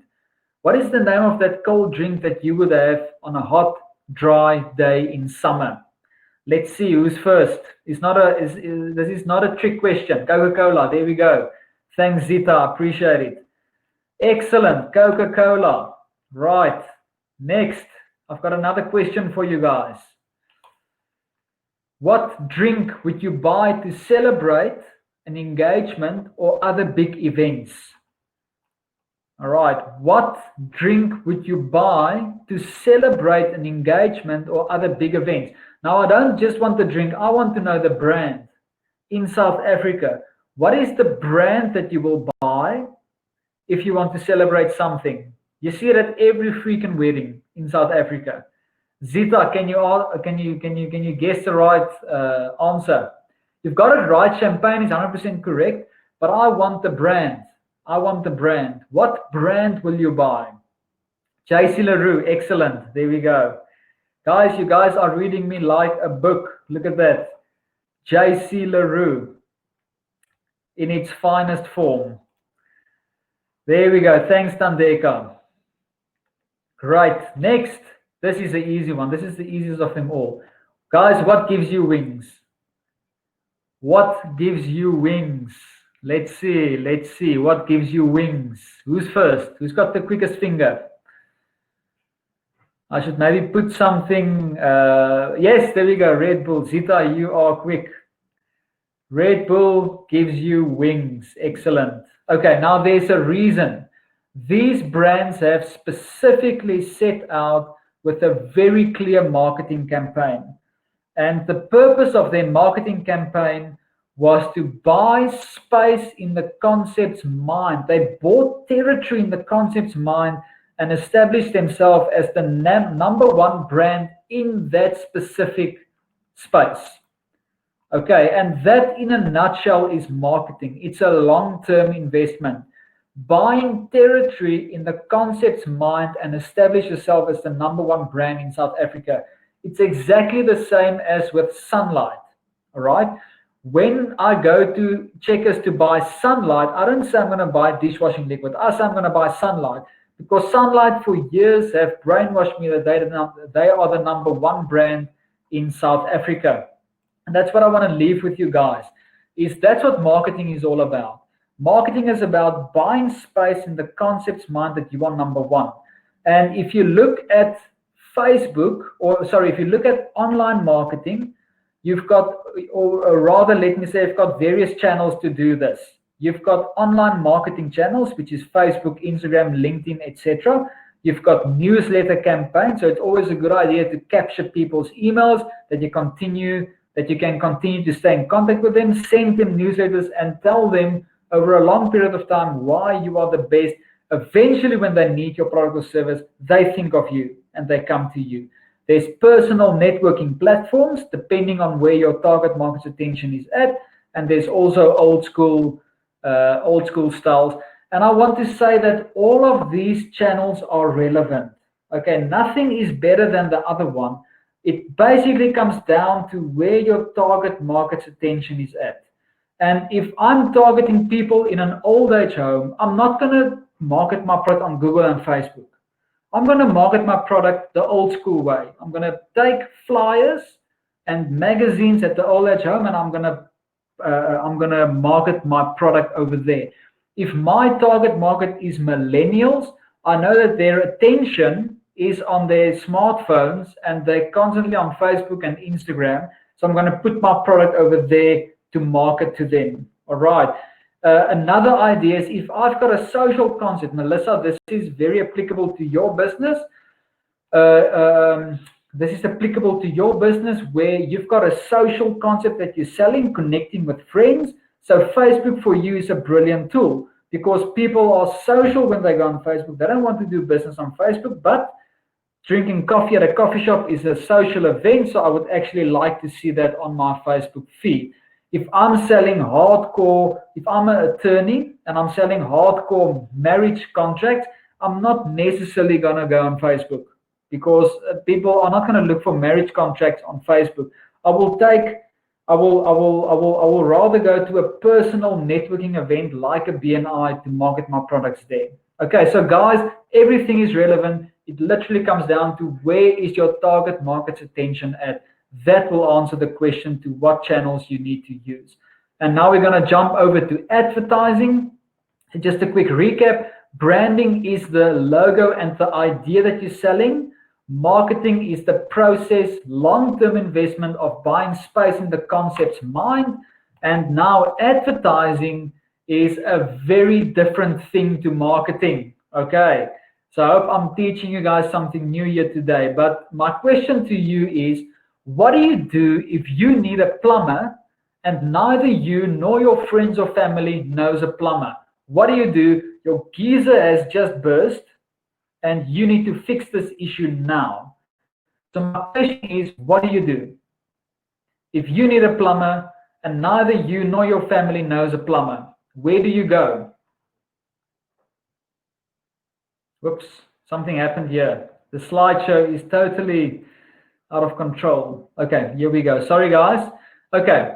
What is the name of that cold drink that you would have on a hot, dry day in summer? Let's see who's first. This is not a trick question. Coca-Cola, there we go. Thanks, Zita, appreciate it. Excellent, Coca-Cola. Right, next. I've got another question for you guys. What drink would you buy to celebrate an engagement or other big events? All right. What drink would you buy to celebrate an engagement or other big events? Now, I don't just want the drink. I want to know the brand. In South Africa, what is the brand that you will buy if you want to celebrate something? You see it at every freaking wedding in South Africa. Zita, can you guess the right answer? You've got it right. Champagne is 100% correct, but I want the brand. I want the brand. What brand will you buy? JC LaRue, excellent. There we go. Guys, you guys are reading me like a book. Look at that. JC LaRue in its finest form. There we go. Thanks, Tandeka. Great. Next, this is the easy one. This is the easiest of them all. Guys, what gives you wings? What gives you wings? Let's see. What gives you wings? Who's first? Who's got the quickest finger? I should maybe put something. Yes, there we go. Red Bull. Zita, you are quick. Red Bull gives you wings. Excellent. Okay, now there's a reason. These brands have specifically set out with a very clear marketing campaign. And the purpose of their marketing campaign was to buy space in the concept's mind. They bought territory in the concept's mind and establish themselves as the number one brand in that specific space. Okay, and that in a nutshell is marketing. It's a long-term investment. Buying territory in the concept's mind and establish yourself as the number one brand in South Africa. It's exactly the same as with Sunlight, all right? When I go to Checkers to buy Sunlight, I don't say I'm going to buy dishwashing liquid. I say I'm going to buy Sunlight, because Sunlight for years have brainwashed me that they are the number one brand in South Africa. And that's what I want to leave with you guys, is that's what marketing is all about. Marketing is about buying space in the concept's mind that you are number one. And if you look at Facebook, if you look at online marketing, you've got, or rather, let me say, you've got various channels to do this. You've got online marketing channels, which is Facebook, Instagram, LinkedIn, etc. You've got newsletter campaigns, so it's always a good idea to capture people's emails that you can continue to stay in contact with them, send them newsletters, and tell them over a long period of time why you are the best. Eventually, when they need your product or service, they think of you and they come to you. There's personal networking platforms, depending on where your target market's attention is at, and there's also old school styles. And I want to say that all of these channels are relevant. Okay, nothing is better than the other one. It basically comes down to where your target market's attention is at. And if I'm targeting people in an old age home, I'm not going to market my product on Google and Facebook. I'm going to market my product the old school way. I'm going to take flyers and magazines at the old age home, and I'm going to market my product over there. If my target market is millennials, I know that their attention is on their smartphones and they're constantly on Facebook and Instagram. So I'm going to put my product over there to market to them. All right. Another idea is, if I've got a social concept, Melissa, this is very applicable to your business. This is applicable to your business where you've got a social concept that you're selling, connecting with friends. So Facebook for you is a brilliant tool, because people are social when they go on Facebook. They don't want to do business on Facebook, but drinking coffee at a coffee shop is a social event. So I would actually like to see that on my Facebook feed. If I'm selling hardcore, if I'm an attorney and I'm selling hardcore marriage contracts, I'm not necessarily going to go on Facebook, because people are not going to look for marriage contracts on Facebook. I will rather go to a personal networking event like a BNI to market my products there. Okay, so guys, everything is relevant. It literally comes down to where is your target market's attention at. That will answer the question to what channels you need to use. And now we're going to jump over to advertising. Just a quick recap. Branding is the logo and the idea that you're selling. Marketing is the process, long-term investment of buying space in the concept's mind. And now advertising is a very different thing to marketing. Okay, so I hope I'm teaching you guys something new here today. But my question to you is, what do you do if you need a plumber and neither you nor your friends or family knows a plumber? What do you do? Your geyser has just burst and you need to fix this issue now. So my question is, what do you do if you need a plumber and neither you nor your family knows a plumber? Where do you go? Whoops, something happened here. The slideshow is totally out of control. Okay, here we go. Sorry, guys. Okay,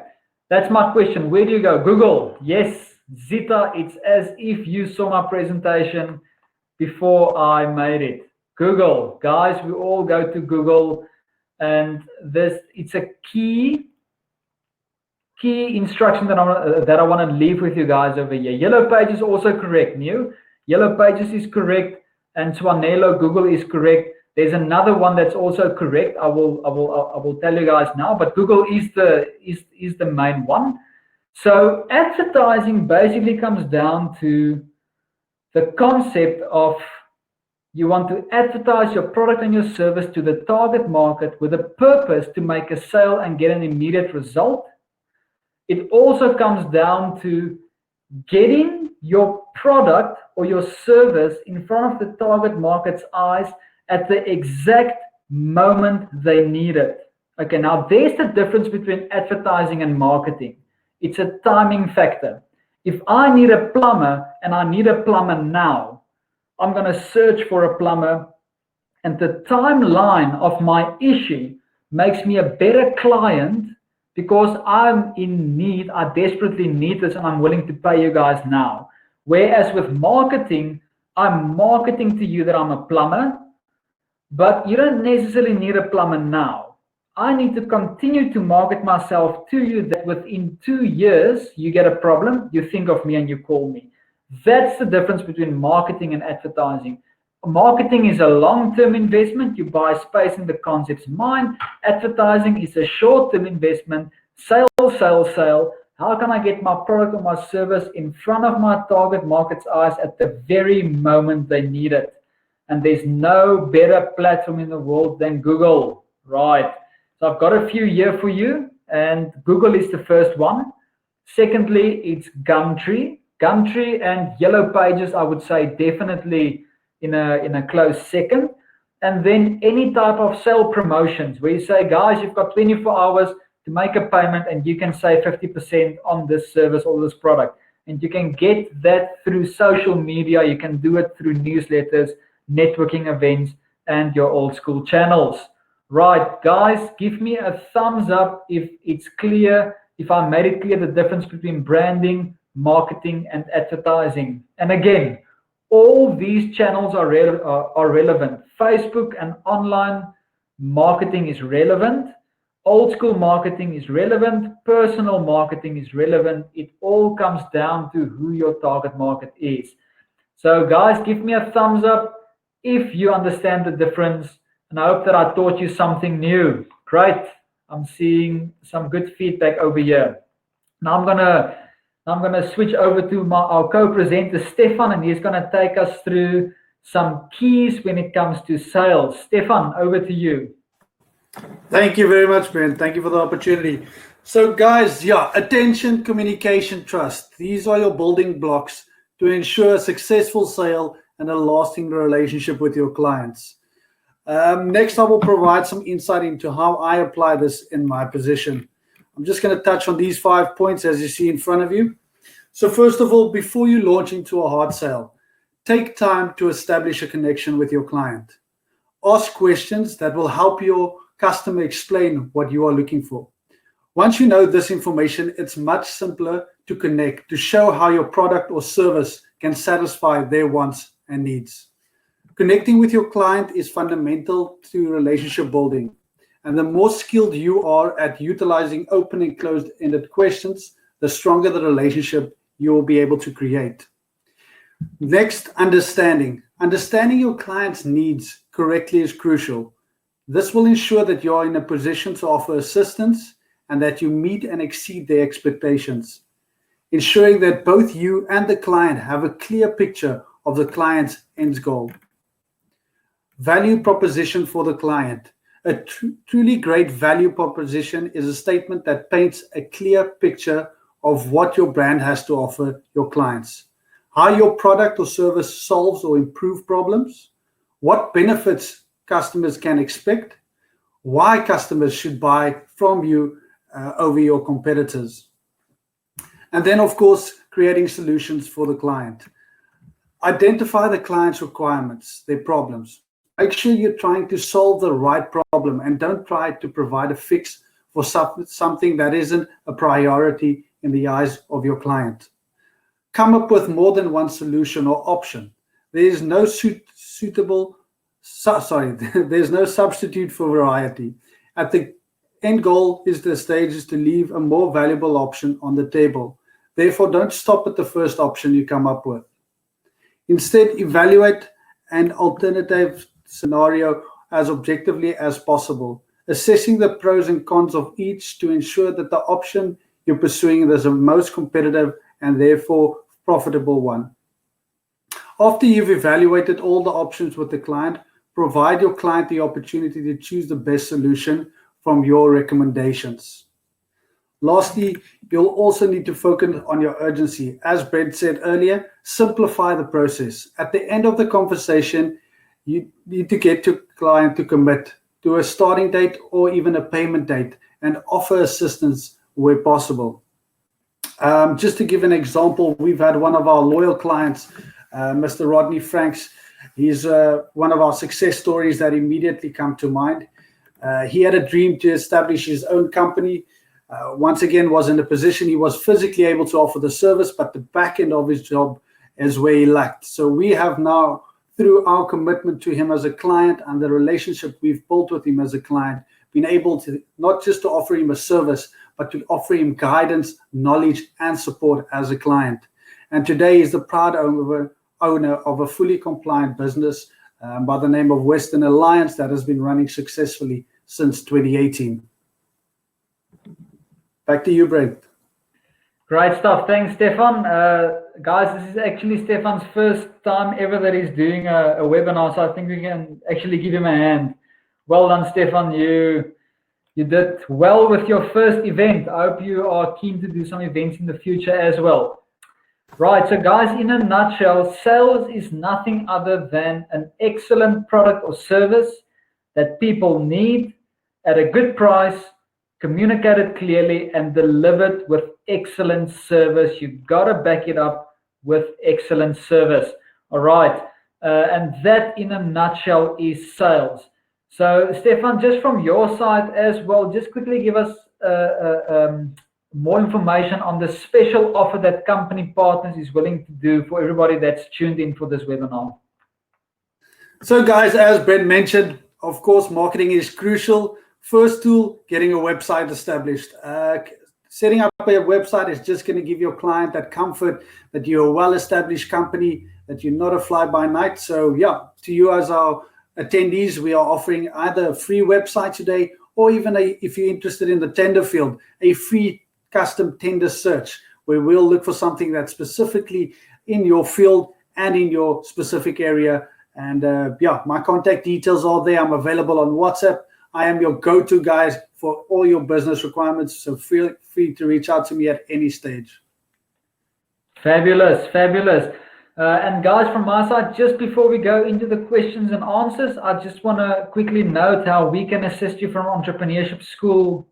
that's my question. Where do you go? Google. Yes, Zita, it's as if you saw my presentation before I made it. Google. Guys, we all go to Google, and it's a key instruction that I want to leave with you guys over here. Yellow Page is also correct. Yellow Pages is correct, and Swanelo Google is correct. There's another one that's also correct. I will tell you guys now, but Google is the main one. So advertising basically comes down to the concept of you want to advertise your product and your service to the target market with a purpose to make a sale and get an immediate result. It also comes down to getting your product or your service in front of the target market's eyes at the exact moment they need it. Okay, now there's the difference between advertising and marketing. It's a timing factor. If I need a plumber and I need a plumber now, I'm going to search for a plumber, and the timeline of my issue makes me a better client because I'm in need, I desperately need this, and I'm willing to pay you guys now. Whereas with marketing, I'm marketing to you that I'm a plumber, but you don't necessarily need a plumber now. I need to continue to market myself to you that within 2 years, you get a problem, you think of me and you call me. That's the difference between marketing and advertising. Marketing is a long-term investment. You buy space in the concept's mind. Advertising is a short-term investment. Sale, sale, sale. How can I get my product or my service in front of my target market's eyes at the very moment they need it? And there's no better platform in the world than Google, right? So I've got a few here for you, and Google is the first one. Secondly, it's Gumtree. Gumtree and Yellow Pages, I would say definitely in a close second. And then any type of sale promotions where you say, guys, you've got 24 hours to make a payment and you can save 50% on this service or this product. And you can get that through social media. You can do it through newsletters, networking events, and your old school channels. Right, guys, give me a thumbs up if it's clear, if I made it clear the difference between branding, marketing, and advertising. And again, all these channels are relevant. Facebook and online marketing is relevant. Old school marketing is relevant. Personal marketing is relevant. It all comes down to who your target market is. So guys, give me a thumbs up if you understand the difference. And I hope that I taught you something new. Great. I'm seeing some good feedback over here. Now I'm gonna switch over to our co-presenter, Stefan, and he's gonna take us through some keys when it comes to sales. Stefan, over to you. Thank you very much, Ben. Thank you for the opportunity. So guys, attention, communication, trust. These are your building blocks to ensure a successful sale and a lasting relationship with your clients. Next, I will provide some insight into how I apply this in my position. I'm just going to touch on these 5 points as you see in front of you. So first of all, before you launch into a hard sale, take time to establish a connection with your client. Ask questions that will help your customer explain what you are looking for. Once you know this information, it's much simpler to connect, to show how your product or service can satisfy their wants and needs. Connecting with your client is fundamental to relationship building. And the more skilled you are at utilizing open and closed-ended questions, the stronger the relationship you will be able to create. Next, understanding. Understanding your client's needs correctly is crucial. This will ensure that you are in a position to offer assistance and that you meet and exceed their expectations, ensuring that both you and the client have a clear picture of the client's end goal. Value proposition for the client. A truly great value proposition is a statement that paints a clear picture of what your brand has to offer your clients, how your product or service solves or improves problems, what benefits customers can expect, why customers should buy from you over your competitors. And then, of course, creating solutions for the client. Identify the client's requirements, their problems. Make sure you're trying to solve the right problem and don't try to provide a fix for something that isn't a priority in the eyes of your client. Come up with more than one solution or option. There is no there's no substitute for variety. At the end goal is to leave a more valuable option on the table. Therefore, don't stop at the first option you come up with. Instead, evaluate an alternative scenario as objectively as possible, assessing the pros and cons of each to ensure that the option you're pursuing is the most competitive and therefore profitable one. After you've evaluated all the options with the client, provide your client the opportunity to choose the best solution from your recommendations. Lastly, you'll also need to focus on your urgency. As Brent said earlier, simplify the process. At the end of the conversation, you need to get your client to commit to a starting date or even a payment date and offer assistance where possible. Just to give an example, we've had one of our loyal clients, Mr. Rodney Franks. He's one of our success stories that immediately come to mind. He had a dream to establish his own company. Once again, was in a position he was physically able to offer the service, but the back end of his job is where he lacked. So we have now, through our commitment to him as a client and the relationship we've built with him as a client, been able to not just to offer him a service, but to offer him guidance, knowledge, and support as a client. And today he's the proud owner of a fully compliant business by the name of Western Alliance that has been running successfully since 2018. Back to you, Brent. Great stuff. Thanks, Stefan. Guys, this is actually Stefan's first time ever that he's doing a webinar, so I think we can actually give him a hand. Well done, Stefan. You did well with your first event. I hope you are keen to do some events in the future as well. Right, so guys, in a nutshell, sales is nothing other than an excellent product or service that people need at a good price, communicated clearly, and delivered with excellent service. You've got to back it up with excellent service. All right, and that in a nutshell is sales. So Stefan, just from your side as well, just quickly give us more information on the special offer that Company Partners is willing to do for everybody that's tuned in for this webinar. So guys, as Brent mentioned, of course, marketing is crucial. First tool, getting a website established. Setting up a website is just going to give your client that comfort that you're a well-established company, that you're not a fly-by-night. So yeah, to you as our attendees, we are offering either a free website today, or even if you're interested in the tender field, a free custom tender search, where we'll look for something that's specifically in your field and in your specific area. And yeah, my contact details are there. I'm available on WhatsApp. I am your go-to guy for all your business requirements, so feel free to reach out to me at any stage. Fabulous, fabulous. And guys, from my side, just before we go into the questions and answers, I just want to quickly note how we can assist you from Entrepreneurship School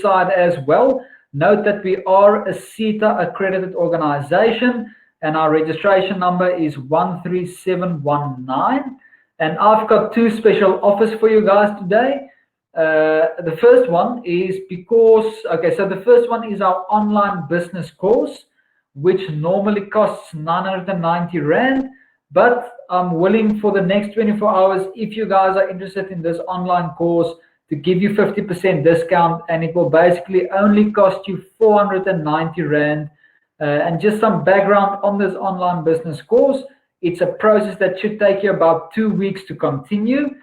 side as well. Note that we are a CETA accredited organization, and our registration number is 13719. And I've got two special offers for you guys today. The first one is the first one is our online business course, which normally costs 990 Rand, but I'm willing for the next 24 hours, if you guys are interested in this online course, to give you 50% discount, and it will basically only cost you 490 Rand. And just some background on this online business course. It's a process that should take you about 2 weeks to continue.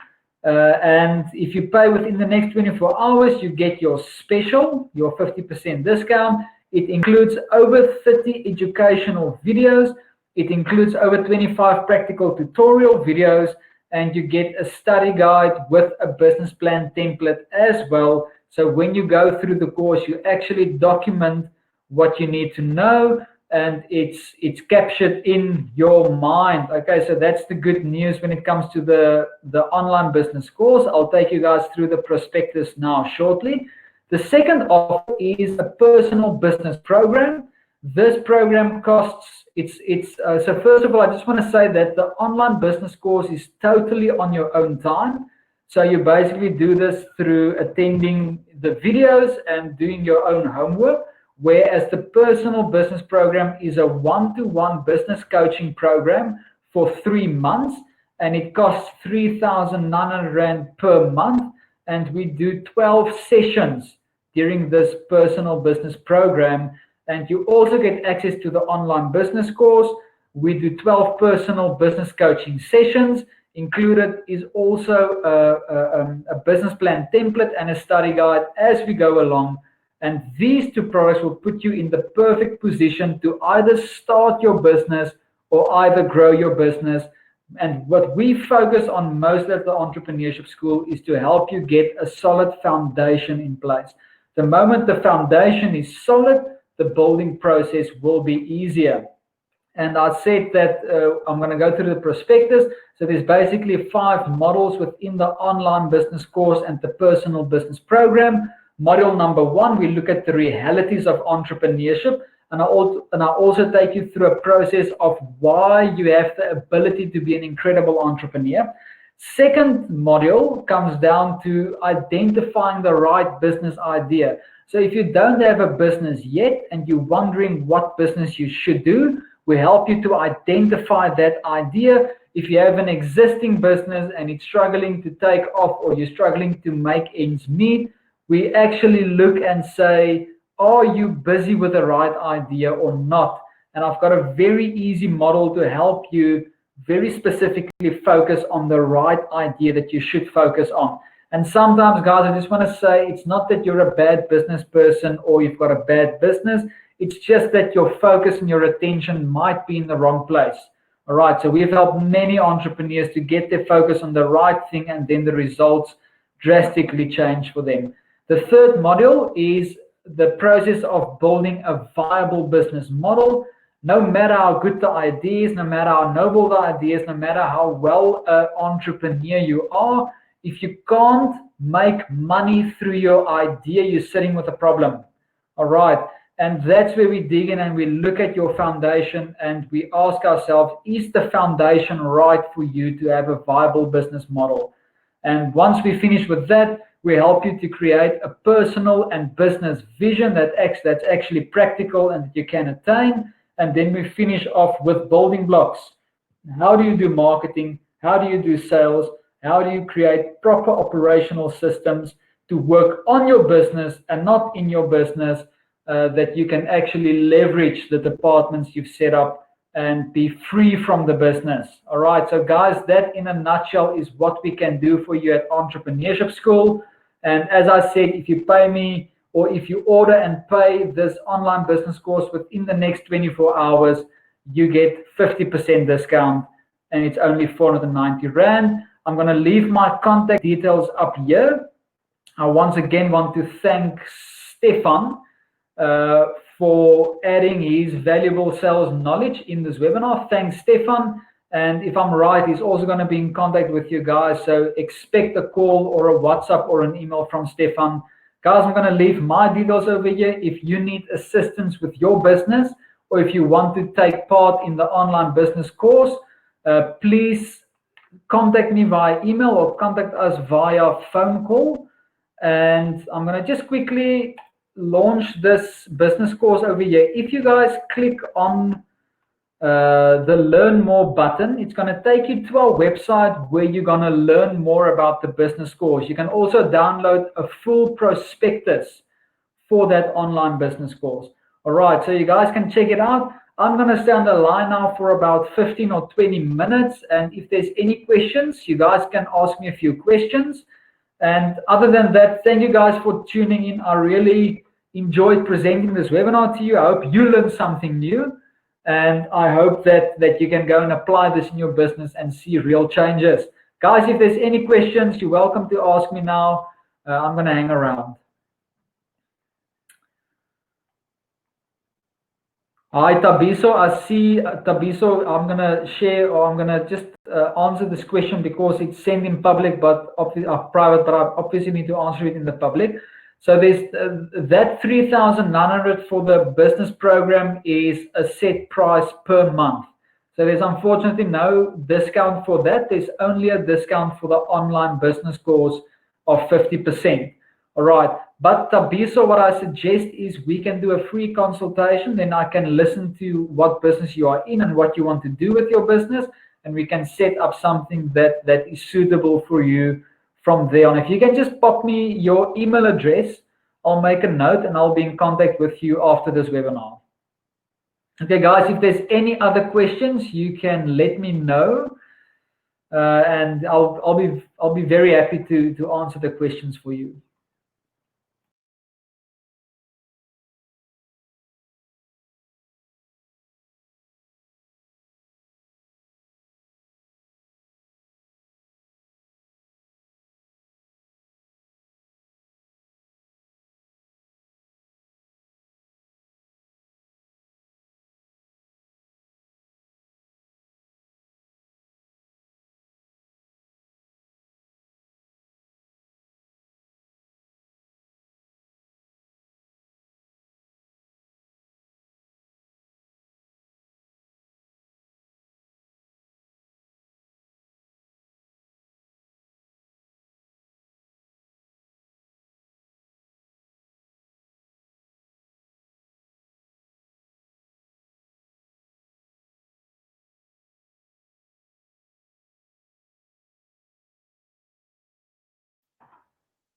And if you pay within the next 24 hours, you get your special, your 50% discount. It includes over 30 educational videos. It includes over 25 practical tutorial videos, and you get a study guide with a business plan template as well. So when you go through the course, you actually document what you need to know, and it's captured in your mind. Okay, so that's the good news when it comes to the online business course. I'll take you guys through the prospectus now shortly. The second offer is a personal business program. This program costs, so first of all, I just want to say that the online business course is totally on your own time. So you basically do this through attending the videos and doing your own homework. Whereas the personal business program is a one-to-one business coaching program for 3 months, and it costs 3,900 Rand per month, and we do 12 sessions during this personal business program. And you also get access to the online business course. We do 12 personal business coaching sessions. Included is also a business plan template and a study guide as we go along. And these two products will put you in the perfect position to either start your business or either grow your business. And what we focus on most at the Entrepreneurship School is to help you get a solid foundation in place. The moment the foundation is solid, the building process will be easier. And I said that I'm going to go through the prospectus. So there's basically 5 models within the online business course and the personal business program. Module number 1, we look at the realities of entrepreneurship. And I also take you through a process of why you have the ability to be an incredible entrepreneur. Second module comes down to identifying the right business idea. So if you don't have a business yet and you're wondering what business you should do, we help you to identify that idea. If you have an existing business and it's struggling to take off, or you're struggling to make ends meet, we actually look and say, are you busy with the right idea or not? And I've got a very easy model to help you very specifically focus on the right idea that you should focus on. And sometimes, guys, I just want to say, it's not that you're a bad business person or you've got a bad business. It's just that your focus and your attention might be in the wrong place. All right, so we've helped many entrepreneurs to get their focus on the right thing, and then the results drastically change for them. The third module is the process of building a viable business model. No matter how good the idea is, no matter how noble the idea is, no matter how well an entrepreneur you are, if you can't make money through your idea, you're sitting with a problem. All right. And that's where we dig in and we look at your foundation and we ask ourselves, is the foundation right for you to have a viable business model? And once we finish with that, we help you to create a personal and business vision that's actually practical and that you can attain. And then we finish off with building blocks. How do you do marketing? How do you do sales? How do you create proper operational systems to work on your business and not in your business? That you can actually leverage the departments you've set up and be free from the business. All right, so guys, that in a nutshell is what we can do for you at Entrepreneurship School. And as I said, if you pay me, or if you order and pay this online business course within the next 24 hours, you get 50% discount, and it's only 490 Rand. I'm going to leave my contact details up here. I once again want to thank Stefan for adding his valuable sales knowledge in this webinar. Thanks, Stefan. And if I'm right, he's also going to be in contact with you guys. So expect a call or a WhatsApp or an email from Stefan. Guys, I'm going to leave my details over here. If you need assistance with your business, or if you want to take part in the online business course, please contact me via email or contact us via phone call. And I'm going to just quickly launch this business course over here. If you guys click on the learn more button, it's going to take you to our website where you're going to learn more about the business course. You can also download a full prospectus for that online business course. All right, so you guys can check it out. I'm going to stay on the line now for about 15 or 20 minutes, and if there's any questions, you guys can ask me a few questions. And other than that, thank you guys for tuning in. I really enjoyed presenting this webinar to you. I hope you learned something new. And I hope that you can go and apply this in your business and see real changes. Guys, if there's any questions, you're welcome to ask me now. I'm going to hang around. Hi, Tabiso. I see Tabiso. I'm going to share, or I'm going to just answer this question because it's sent in public, but private, but I obviously need to answer it in the public. So there's that 3,900 for the business program is a set price per month. So there's unfortunately no discount for that. There's only a discount for the online business course of 50%. All right. But Tabiso, what I suggest is we can do a free consultation. Then I can listen to what business you are in and what you want to do with your business. And we can set up something that is suitable for you from there on. If you can just pop me your email address, I'll make a note and I'll be in contact with you after this webinar. Okay, guys, if there's any other questions, you can let me know. And I'll be very happy to answer the questions for you.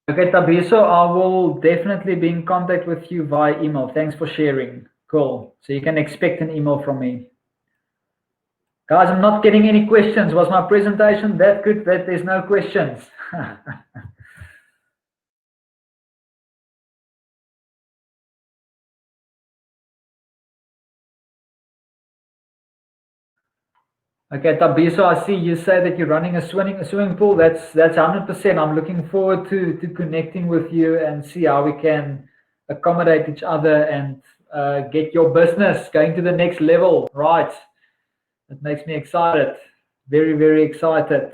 Okay, Tabiso, I will definitely be in contact with you via email. Thanks for sharing. Cool. So you can expect an email from me. Guys, I'm not getting any questions. Was my presentation that good that there's no questions? Okay, Tabiso, I see you say that you're running a swimming pool. That's 100%. I'm looking forward to connecting with you and see how we can accommodate each other and get your business going to the next level. Right. That makes me excited. Very, very excited.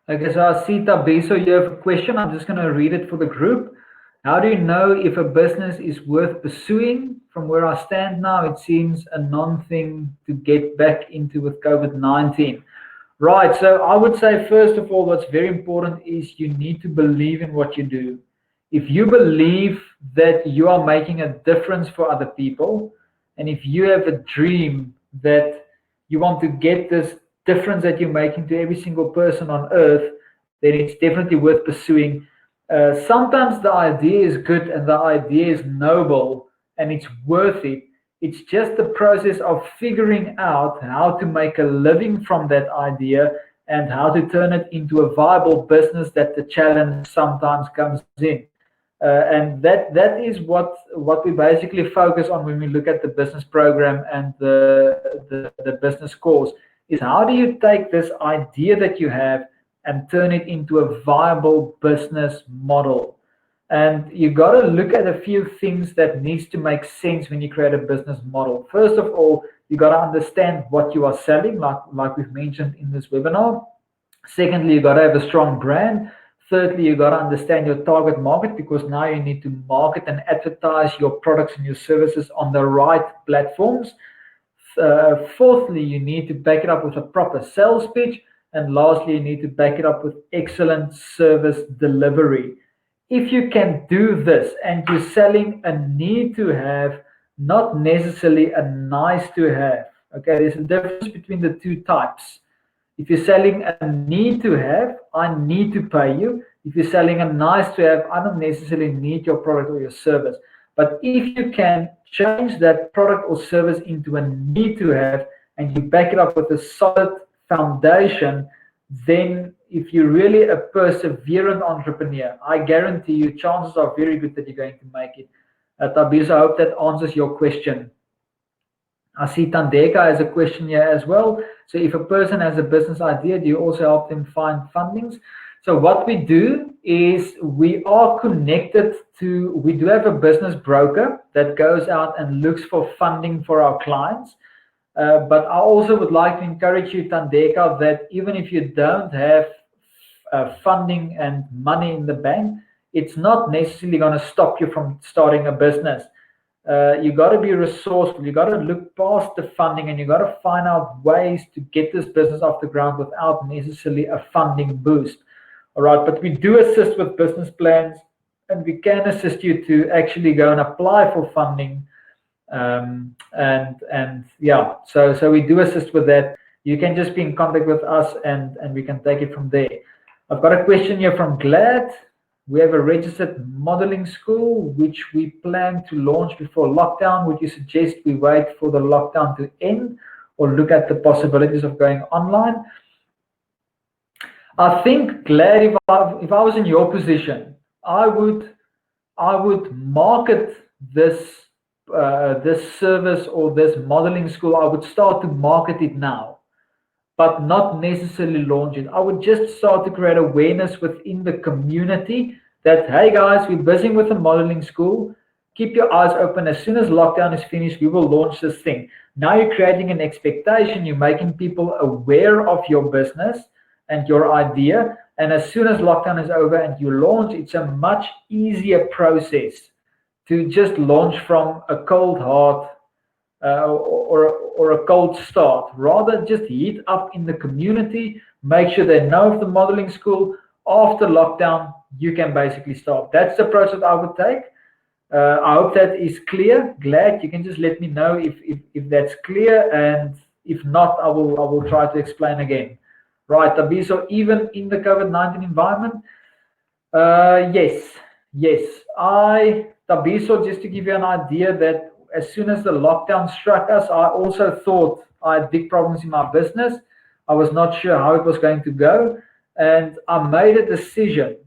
Okay, so I see Tabiso, you have a question. I'm just going to read it for the group. How do you know if a business is worth pursuing? From where I stand now, it seems a non-thing to get back into with COVID-19. Right. So I would say, first of all, what's very important is you need to believe in what you do. If you believe that you are making a difference for other people, and if you have a dream that you want to get this difference that you're making to every single person on earth, then it's definitely worth pursuing. Sometimes the idea is good and the idea is noble and it's worth it. It's just the process of figuring out how to make a living from that idea and how to turn it into a viable business that the challenge sometimes comes in. And that is what we basically focus on when we look at the business program and the business course is how do you take this idea that you have and turn it into a viable business model. And you got to look at a few things that needs to make sense when you create a business model. First of all, you got to understand what you are selling, like we've mentioned in this webinar. Secondly, you got to have a strong brand. Thirdly, you got to understand your target market because now you need to market and advertise your products and your services on the right platforms. Fourthly, you need to back it up with a proper sales pitch. And lastly, you need to back it up with excellent service delivery. If you can do this and you're selling a need to have, not necessarily a nice to have, okay, there's a difference between the two types. If you're selling a need to have, I need to pay you. If you're selling a nice to have, I don't necessarily need your product or your service. But if you can change that product or service into a need to have and you back it up with a solid foundation, then if you're really a perseverant entrepreneur, I guarantee you chances are very good that you're going to make it. Tabiso, I hope that answers your question. I see Tandeka has a question here as well. So if a person has a business idea, do you also help them find fundings? So what we do is we are connected to, we do have a business broker that goes out and looks for funding for our clients. But I also would like to encourage you, Tandeka, that even if you don't have funding and money in the bank, it's not necessarily going to stop you from starting a business. You got to be resourceful. You got to look past the funding and you got to find out ways to get this business off the ground without necessarily a funding boost. All right, but we do assist with business plans and we can assist you to actually go and apply for funding. And yeah, so we do assist with that. You can just be in contact with us and we can take it from there. I've got a question here from Glad. We have a registered modeling school, which we plan to launch before lockdown. Would you suggest we wait for the lockdown to end or look at the possibilities of going online? I think, Glad, if I was in your position, I would market this this service or this modeling school, I would start to market it now, but not necessarily launch it. I would just start to create awareness within the community that, hey guys, we're busy with the modeling school. Keep your eyes open. As soon as lockdown is finished, we will launch this thing. Now you're creating an expectation. You're making people aware of your business and your idea. And as soon as lockdown is over and you launch, it's a much easier process to just launch from a cold heart or a cold start. Rather, just heat up in the community, make sure they know of the modeling school. After lockdown, you can basically start. That's the approach that I would take. I hope that is clear. Glad you can just let me know if that's clear, and if not, I will try to explain again. Right, Tabiso, even in the COVID-19 environment, yes. Tabiso, just to give you an idea, that as soon as the lockdown struck us, I also thought I had big problems in my business. I was not sure how it was going to go, and I made a decision,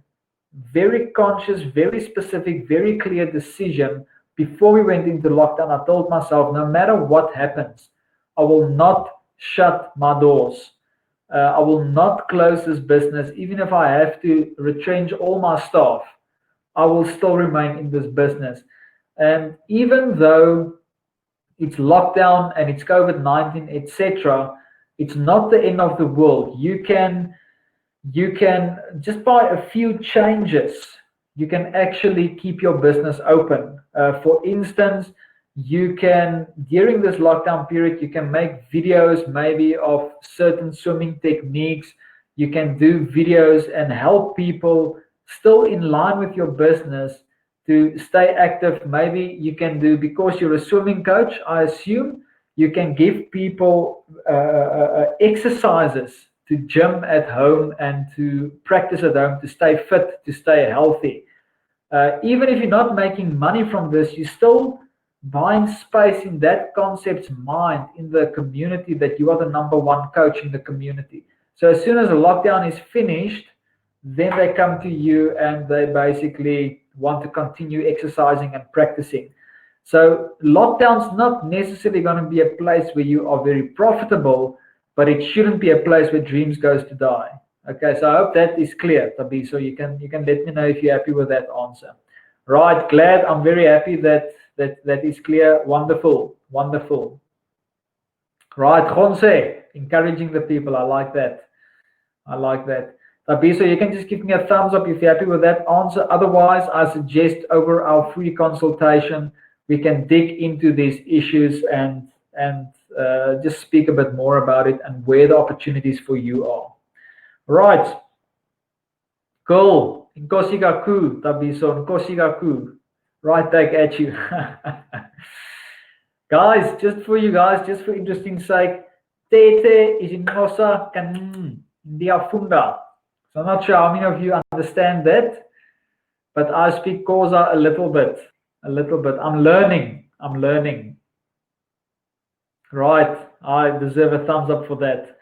very conscious, very specific, very clear decision. Before we went into lockdown, I told myself, no matter what happens, I will not shut my doors. I will not close this business. Even if I have to retrench all my staff, I will still remain in this business. And even though it's lockdown and it's COVID-19, etc., it's not the end of the world. You can just by a few changes, you can actually keep your business open. For instance, you can, during this lockdown period, you can make videos maybe of certain swimming techniques. You can do videos and help people still in line with your business to stay active. Maybe you can do, because you're a swimming coach, I assume you can give people exercises to gym at home and to practice at home to stay fit, to stay healthy. Even if you're not making money from this, you still buying space in that concept's mind in the community, that you are the number one coach in the community. So as soon as the lockdown is finished, then they come to you and they basically want to continue exercising and practicing. So lockdown's not necessarily going to be a place where you are very profitable, but it shouldn't be a place where dreams goes to die. Okay, so I hope that is clear, Tabi. So you can let me know if you're happy with that answer. Right, glad. I'm very happy that is clear. Wonderful. Right, Jose, encouraging the people. I like that. Tabi, so you can just give me a thumbs up if you're happy with that answer. Otherwise, I suggest over our free consultation, we can dig into these issues and just speak a bit more about it and where the opportunities for you are. Right. Cool. Nkosigaku, Tabiso, Nkosigaku. Right back at you. Guys, just for you guys, just for interesting sake, Tete is in Nosa kan Diafunda. So I'm not sure how many of you understand that, but I speak Xhosa a little bit. I'm learning. Right. I deserve a thumbs up for that.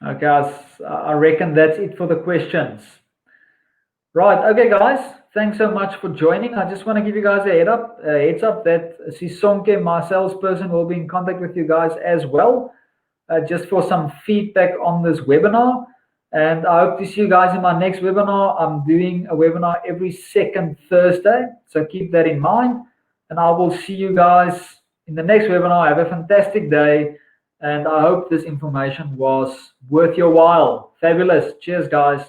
Okay, guys, I reckon that's it for the questions. Right, okay, guys, thanks so much for joining. I just want to give you guys a heads up that Sisonke, my salesperson, will be in contact with you guys as well, just for some feedback on this webinar. And I hope to see you guys in my next webinar. I'm doing a webinar every second Thursday, so keep that in mind. And I will see you guys in the next webinar. Have a fantastic day. And I hope this information was worth your while. Fabulous. Cheers, guys.